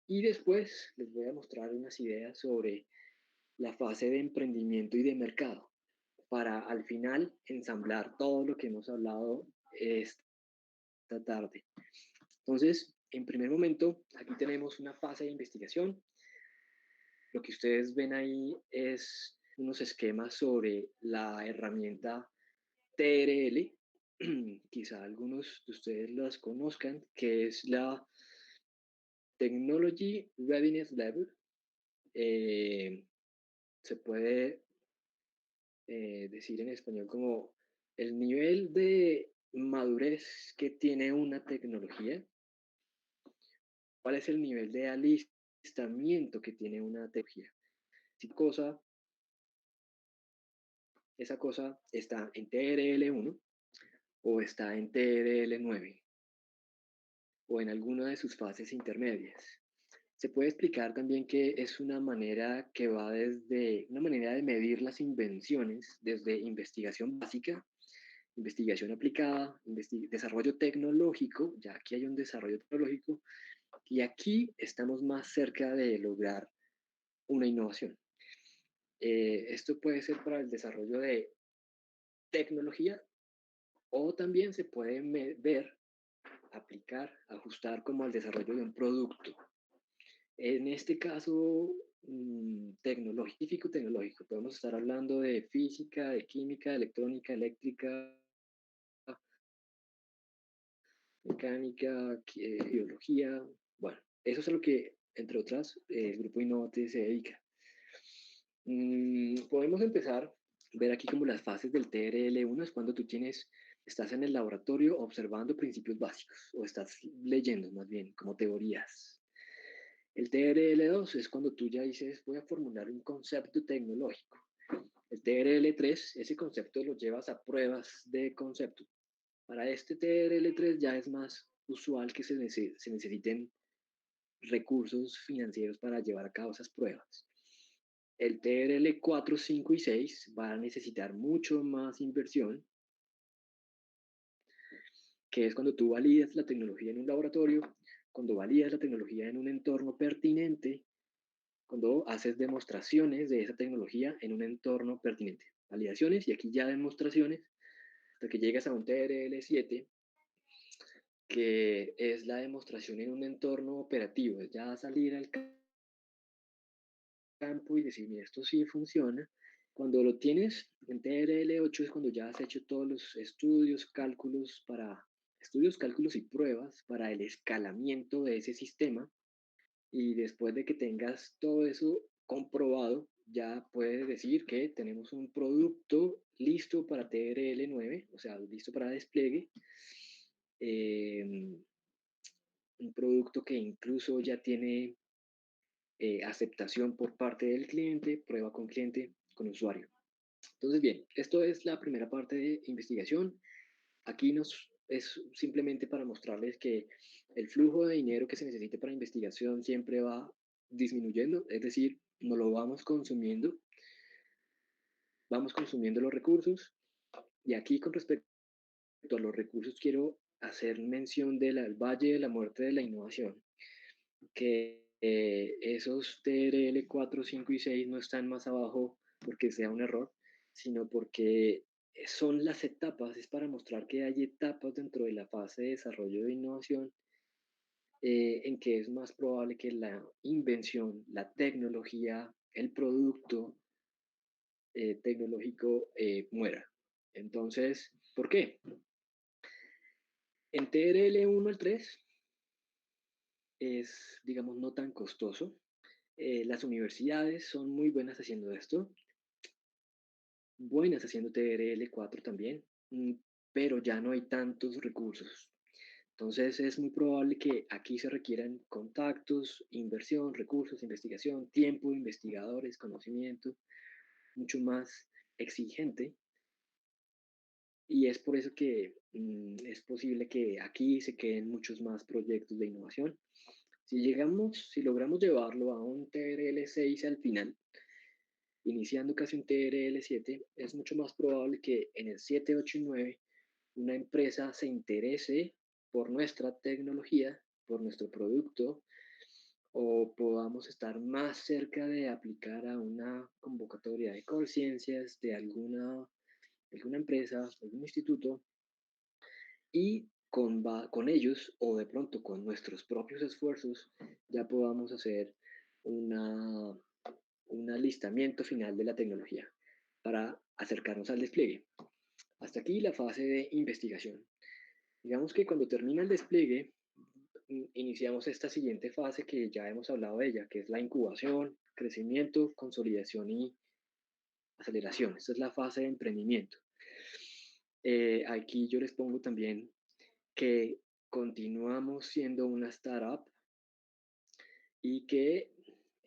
Y después les voy a mostrar unas ideas sobre la fase de emprendimiento y de mercado, para al final ensamblar todo lo que hemos hablado esta tarde. Entonces, en primer momento, aquí tenemos una fase de investigación. Lo que ustedes ven ahí es unos esquemas sobre la herramienta TRL, quizá algunos de ustedes las conozcan, que es la Technology Readiness Level. Se puede decir en español como el nivel de madurez que tiene una tecnología. ¿Cuál es el nivel de alistamiento que tiene una tecnología? Si esa cosa está en TRL1 o está en TRL9 o en alguna de sus fases intermedias. Se puede explicar también que es una manera que va desde una manera de medir las invenciones, desde investigación básica, investigación aplicada, desarrollo tecnológico, ya aquí hay un desarrollo tecnológico, y aquí estamos más cerca de lograr una innovación. Esto puede ser para el desarrollo de tecnología o también se puede ver, aplicar, ajustar como al desarrollo de un producto. En este caso, tecnológico, podemos estar hablando de física, de química, de electrónica, eléctrica, mecánica, biología. Bueno, eso es a lo que, entre otras, el grupo Innovate se dedica. Podemos empezar a ver aquí como las fases del TRL1 es cuando tú estás en el laboratorio observando principios básicos o estás leyendo más bien como teorías. El TRL2 es cuando tú ya dices, voy a formular un concepto tecnológico. El TRL3, ese concepto lo llevas a pruebas de concepto. Para este TRL3 ya es más usual que se necesiten recursos financieros para llevar a cabo esas pruebas. El TRL 4, 5 y 6 va a necesitar mucho más inversión, que es cuando tú validas la tecnología en un laboratorio, cuando validas la tecnología en un entorno pertinente, cuando haces demostraciones de esa tecnología en un entorno pertinente. Validaciones y aquí ya demostraciones hasta que llegas a un TRL 7, que es la demostración en un entorno operativo, es ya salir al campo y decir, mira, esto sí funciona. Cuando lo tienes en TRL8 es cuando ya has hecho todos los estudios, cálculos y pruebas para el escalamiento de ese sistema. Y después de que tengas todo eso comprobado, ya puedes decir que tenemos un producto listo para TRL9, o sea, listo para despliegue. eh, un producto que incluso ya tiene aceptación por parte del cliente, prueba con cliente, con usuario. Entonces, bien, esto es la primera parte de investigación. Aquí es simplemente para mostrarles que el flujo de dinero que se necesite para investigación siempre va disminuyendo, es decir, no lo vamos consumiendo los recursos. Y aquí con respecto a los recursos quiero hacer mención del Valle de la Muerte de la Innovación, que esos TRL 4, 5 y 6 no están más abajo porque sea un error, sino porque son las etapas, es para mostrar que hay etapas dentro de la fase de desarrollo de innovación en que es más probable que la invención, la tecnología, el producto tecnológico muera. Entonces, ¿por qué? En TRL 1 al 3 es, digamos, no tan costoso. Las universidades son muy buenas haciendo esto, buenas haciendo TRL4 también, pero ya no hay tantos recursos. Entonces es muy probable que aquí se requieran contactos, inversión, recursos, investigación, tiempo de investigadores, conocimiento, mucho más exigente. Y es por eso que es posible que aquí se queden muchos más proyectos de innovación. Si logramos llevarlo a un TRL6 al final, iniciando casi un TRL7, es mucho más probable que en el 7, 8 y 9 una empresa se interese por nuestra tecnología, por nuestro producto, o podamos estar más cerca de aplicar a una convocatoria de Colciencias de alguna empresa, algún instituto, y con ellos, o de pronto con nuestros propios esfuerzos, ya podamos hacer una, un alistamiento final de la tecnología para acercarnos al despliegue. Hasta aquí la fase de investigación. Digamos que cuando termina el despliegue, iniciamos esta siguiente fase que ya hemos hablado de ella, que es la incubación, crecimiento, consolidación y aceleración. Esta es la fase de emprendimiento. Aquí yo les pongo también que continuamos siendo una startup y que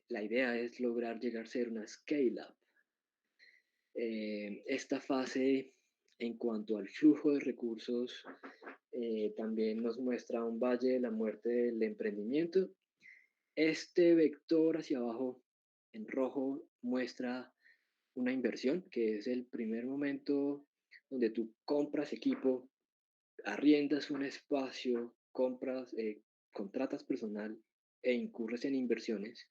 la idea es lograr llegar a ser una scale-up. Esta fase en cuanto al flujo de recursos también nos muestra un valle de la muerte del emprendimiento. Este vector hacia abajo en rojo muestra una inversión, que es el primer momento donde tú compras equipo, arriendas un espacio, contratas personal e incurres en inversiones.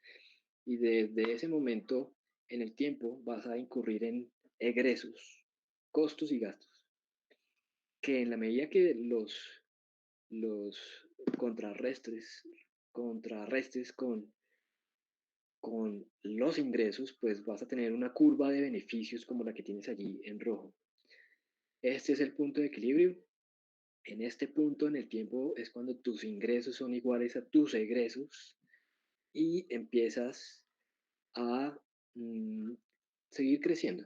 Y desde ese momento en el tiempo vas a incurrir en egresos, costos y gastos, que en la medida que los contrarrestes con los ingresos, pues vas a tener una curva de beneficios como la que tienes allí en rojo. Este es el punto de equilibrio. En este punto en el tiempo es cuando tus ingresos son iguales a tus egresos y empiezas a mm, seguir creciendo.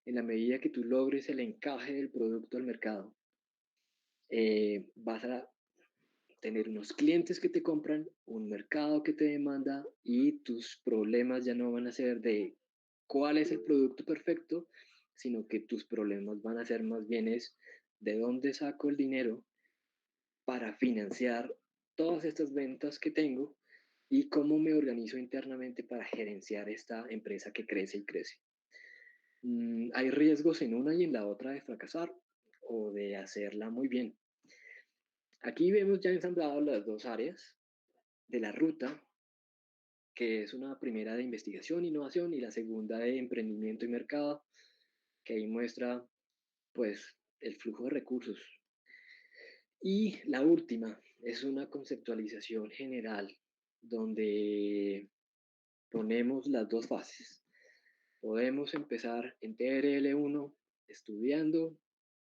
En la medida que tú logres el encaje del producto al mercado, vas a tener unos clientes que te compran, un mercado que te demanda y tus problemas ya no van a ser de cuál es el producto perfecto, sino que tus problemas van a ser más bien es de dónde saco el dinero para financiar todas estas ventas que tengo y cómo me organizo internamente para gerenciar esta empresa que crece y crece. Hay riesgos en una y en la otra de fracasar o de hacerla muy bien. Aquí vemos ya ensambladas las dos áreas de la ruta, que es una primera de investigación e innovación y la segunda de emprendimiento y mercado, que ahí muestra pues el flujo de recursos. Y la última es una conceptualización general donde ponemos las dos fases. Podemos empezar en TRL1 estudiando,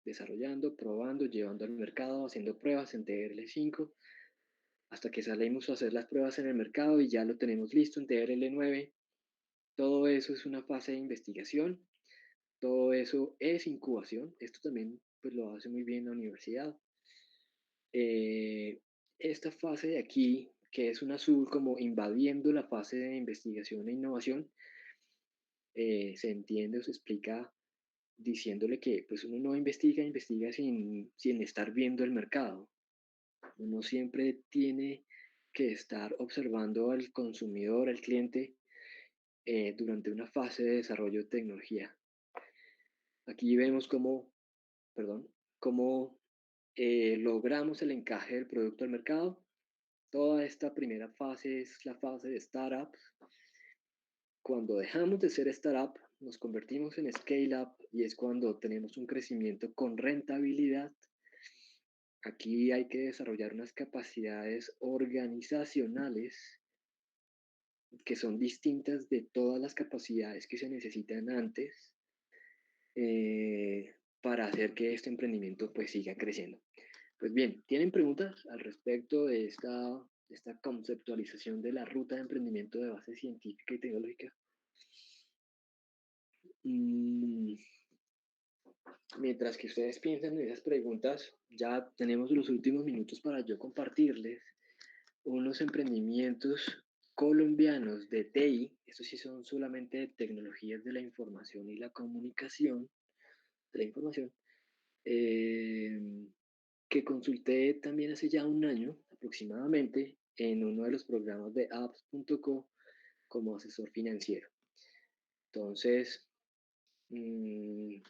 desarrollando, probando, llevando al mercado, haciendo pruebas en TRL5 hasta que salimos a hacer las pruebas en el mercado y ya lo tenemos listo en TRL9. Todo eso es una fase de investigación, todo eso es incubación. Esto también pues, lo hace muy bien la universidad. Eh, esta fase de aquí, que es un azul como invadiendo la fase de investigación e innovación, se entiende o se explica diciéndole que pues uno no investiga, investiga sin estar viendo el mercado. Uno siempre tiene que estar observando al consumidor, al cliente, durante una fase de desarrollo de tecnología. Aquí vemos cómo, perdón, cómo logramos el encaje del producto al mercado. Toda esta primera fase es la fase de startup. Cuando dejamos de ser startup, nos convertimos en scale-up y es cuando tenemos un crecimiento con rentabilidad. Aquí hay que desarrollar unas capacidades organizacionales que son distintas de todas las capacidades que se necesitan antes para hacer que este emprendimiento pues siga creciendo. Pues bien, ¿tienen preguntas al respecto de esta conceptualización de la ruta de emprendimiento de base científica y tecnológica? Mm, mientras que ustedes piensan en esas preguntas, ya tenemos los últimos minutos para yo compartirles unos emprendimientos colombianos de TI. Estos sí son solamente tecnologías de la información y la comunicación, de la información, eh, que consulté también hace ya un año aproximadamente en uno de los programas de apps.co como asesor financiero. Entonces, mmm,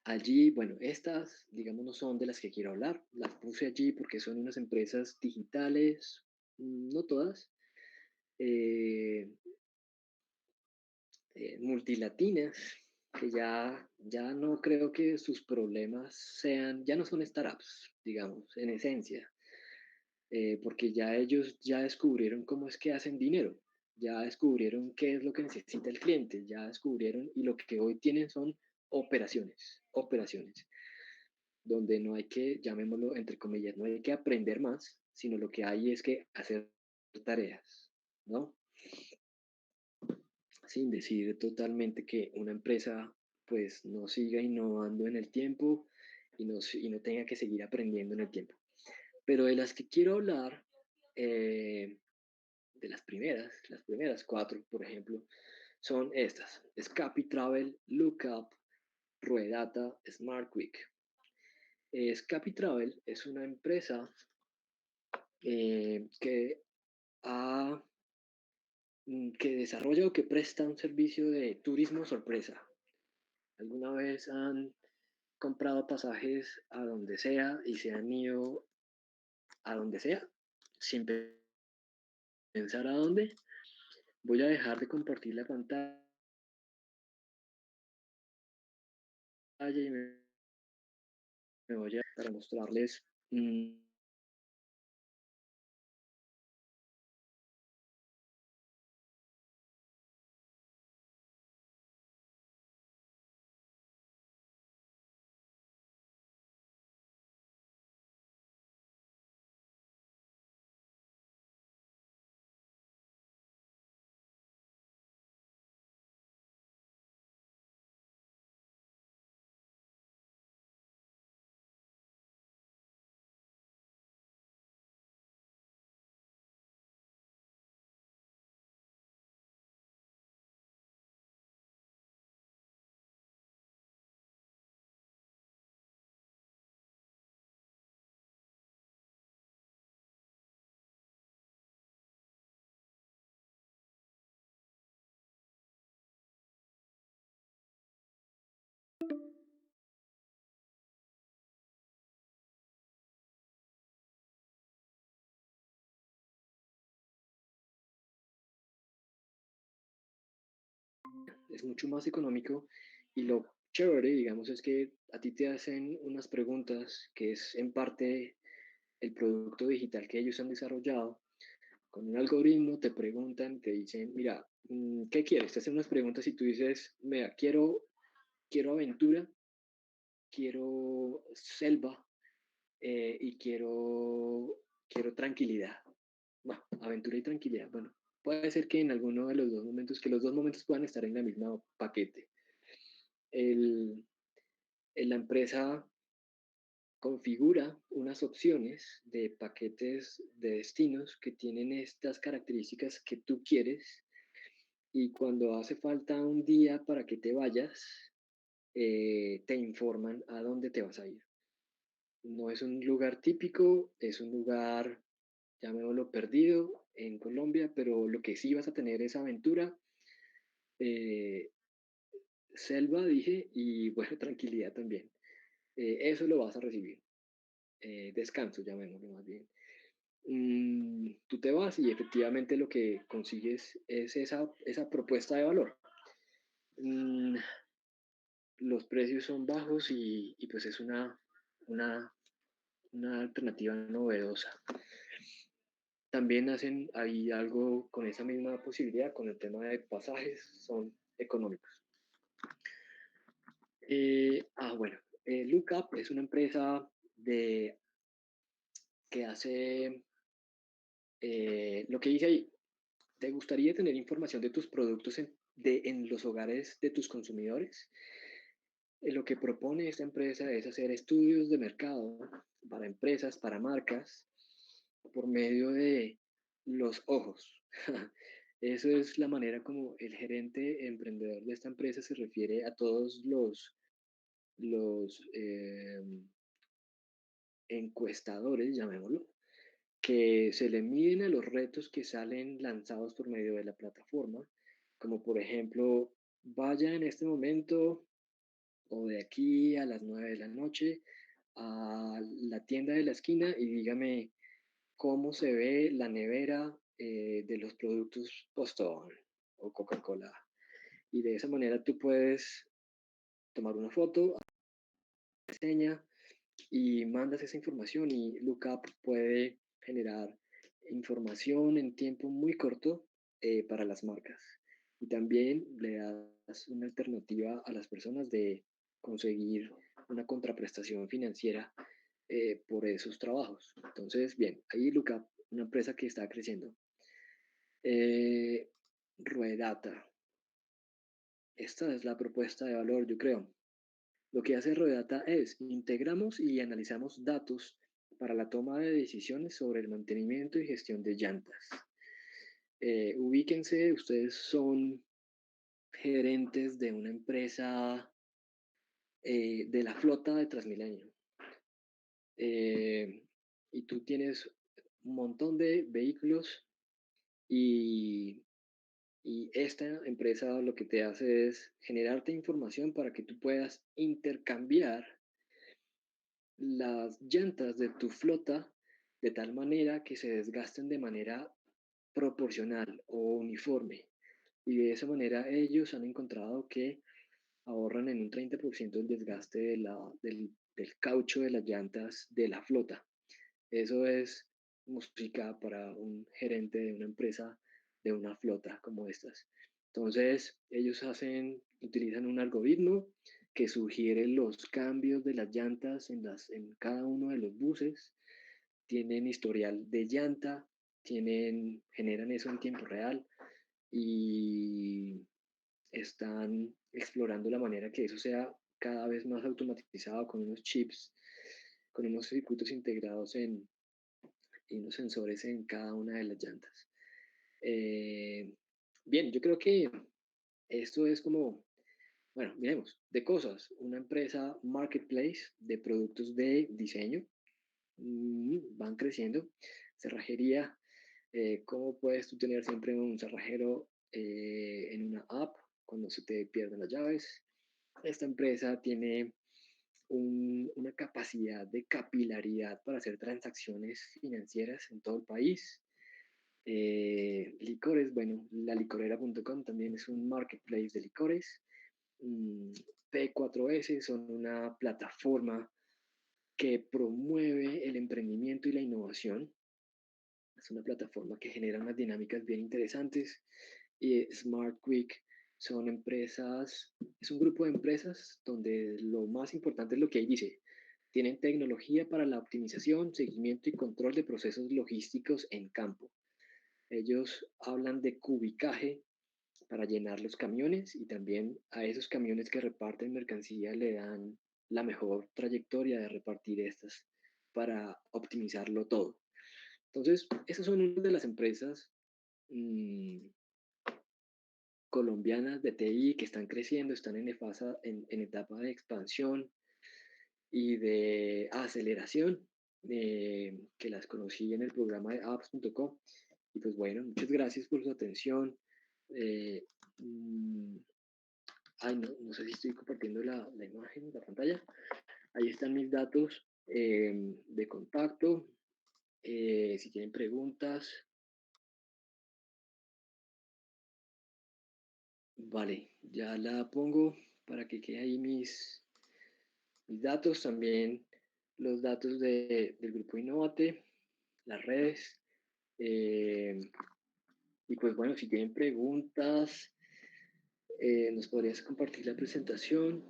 allí, bueno, estas, digamos, no son de las que quiero hablar. Las puse allí porque son unas empresas digitales, no todas, eh, multilatinas, que ya no creo que sus problemas sean, ya no son startups, digamos, en esencia, porque ya ellos ya descubrieron cómo es que hacen dinero, ya descubrieron qué es lo que necesita el cliente, ya descubrieron y lo que hoy tienen son operaciones, donde no hay que, llamémoslo entre comillas, no hay que aprender más, sino lo que hay es que hacer tareas, ¿no? Sin decir totalmente que una empresa pues no siga innovando en el tiempo y no tenga que seguir aprendiendo en el tiempo. Pero de las que quiero hablar, eh, de las primeras cuatro, por ejemplo, son estas: Scapi Travel, Lookup, Ruedata, Smart Quick. Scapi Travel es una empresa que ha que desarrolla o que presta un servicio de turismo sorpresa. ¿Alguna vez han comprado pasajes a donde sea y se han ido a donde sea sin pensar a dónde? Voy a dejar de compartir la pantalla y me voy a para mostrarles. Es mucho más económico y lo chévere, digamos, es que a ti te hacen unas preguntas que es en parte el producto digital que ellos han desarrollado. Con un algoritmo te preguntan, te dicen, mira, ¿qué quieres? Te hacen unas preguntas y tú dices, mira, quiero aventura, quiero selva, y quiero tranquilidad. Bueno, aventura y tranquilidad. Bueno, puede ser que en alguno de los dos momentos, que los dos momentos puedan estar en la misma paquete. El, la empresa configura unas opciones de paquetes de destinos que tienen estas características que tú quieres y cuando hace falta un día para que te vayas, te informan a dónde te vas a ir. No es un lugar típico, es un lugar, llamémoslo perdido en Colombia, pero lo que sí vas a tener es aventura, eh, selva, dije, y bueno, tranquilidad también. Eso lo vas a recibir. Descanso, llamémoslo más bien. Tú te vas y efectivamente lo que consigues es esa propuesta de valor. Mm, los precios son bajos y pues es una, una alternativa novedosa. También hacen ahí algo con esa misma posibilidad, con el tema de pasajes, son económicos. Bueno, Lookup es una empresa que hace lo que dice ahí. ¿Te gustaría tener información de tus productos en los hogares de tus consumidores? Lo que propone esta empresa es hacer estudios de mercado para empresas, para marcas, por medio de los ojos. Eso es la manera como el gerente emprendedor de esta empresa se refiere a todos los encuestadores, llamémoslo, que se le miden a los retos que salen lanzados por medio de la plataforma, como por ejemplo, vaya en este momento o de aquí a las 9 de la noche a la tienda de la esquina y dígame cómo se ve la nevera de los productos Postón o Coca-Cola. Y de esa manera tú puedes tomar una foto, reseña y mandas esa información y Lookup puede generar información en tiempo muy corto para las marcas. Y también le das una alternativa a las personas de conseguir una contraprestación financiera por esos trabajos. Entonces, bien, ahí Lookup, una empresa que está creciendo. Eh, Ruedata. Esta es la propuesta de valor, yo creo. Lo que hace Ruedata es integramos y analizamos datos para la toma de decisiones sobre el mantenimiento y gestión de llantas. Ubíquense, ustedes son gerentes de una empresa de la flota de Transmilenio eh, y tú tienes un montón de vehículos y, y esta empresa lo que te hace es generarte información para que tú puedas intercambiar las llantas de tu flota de tal manera que se desgasten de manera proporcional o uniforme. Y de esa manera ellos han encontrado que ahorran en un 30% el desgaste del caucho de las llantas de la flota. Eso es música para un gerente de una empresa de una flota como estas. Entonces, ellos utilizan un algoritmo que sugiere los cambios de las llantas en cada uno de los buses. Tienen historial de llanta, generan eso en tiempo real y están explorando la manera que eso sea cada vez más automatizado con unos chips, con unos circuitos integrados y unos sensores en cada una de las llantas. Eh, Bien, yo creo que esto es como, bueno, miremos, de cosas, una empresa marketplace de productos de diseño, van creciendo, cerrajería, cómo puedes tú tener siempre un cerrajero en una app cuando se te pierden las llaves. Esta empresa tiene una capacidad de capilaridad para hacer transacciones financieras en todo el país. Licores, bueno, la licorera.com también es un marketplace de licores. P4S son una plataforma que promueve el emprendimiento y la innovación. Es una plataforma que genera unas dinámicas bien interesantes. Y Smart Quick son empresas, es un grupo de empresas donde lo más importante es lo que ahí dice. tienen tecnología para la optimización, seguimiento y control de procesos logísticos en campo. Ellos hablan de cubicaje para llenar los camiones y también a esos camiones que reparten mercancía le dan la mejor trayectoria de repartir estas para optimizarlo todo. Entonces, esas son una de las empresas mm, colombianas de TI que están creciendo, están en etapa de expansión y de aceleración, que las conocí en el programa de apps.com. Y pues bueno, muchas gracias por su atención. Eh, mm, Ay, no, no sé si estoy compartiendo la imagen, la pantalla. Ahí están mis datos de contacto. Si tienen preguntas, vale, ya la pongo para que quede ahí mis datos. También los datos del grupo Innovate, las redes. eh, y pues bueno, si tienen preguntas, nos podrías compartir la presentación.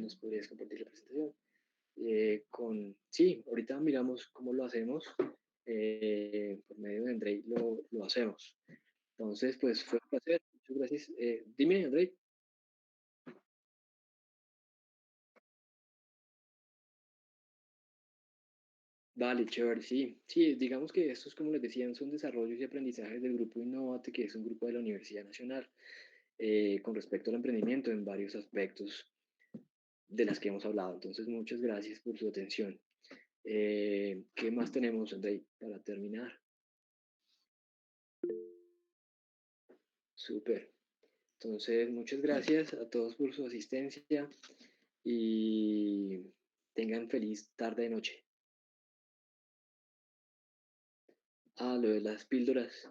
Nos podrías compartir la presentación. Sí, ahorita miramos cómo lo hacemos. Por medio de Andrei lo hacemos. Entonces, pues fue un placer. Muchas gracias. Dime, Andrei. Vale, chévere, sí. Sí, digamos que estos, como les decían, son desarrollos y aprendizajes del grupo Innovate, que es un grupo de la Universidad Nacional, con respecto al emprendimiento en varios aspectos de las que hemos hablado. Entonces, muchas gracias por su atención. ¿Qué más tenemos, Andrei, para terminar? Súper. Entonces, muchas gracias a todos por su asistencia y tengan feliz tarde noche. Ah, lo de las píldoras.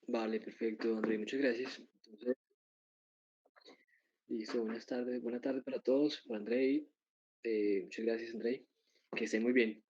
Vale, perfecto, André, muchas gracias. Entonces, listo, buenas tardes para todos, para André. Muchas gracias, André. Que esté muy bien.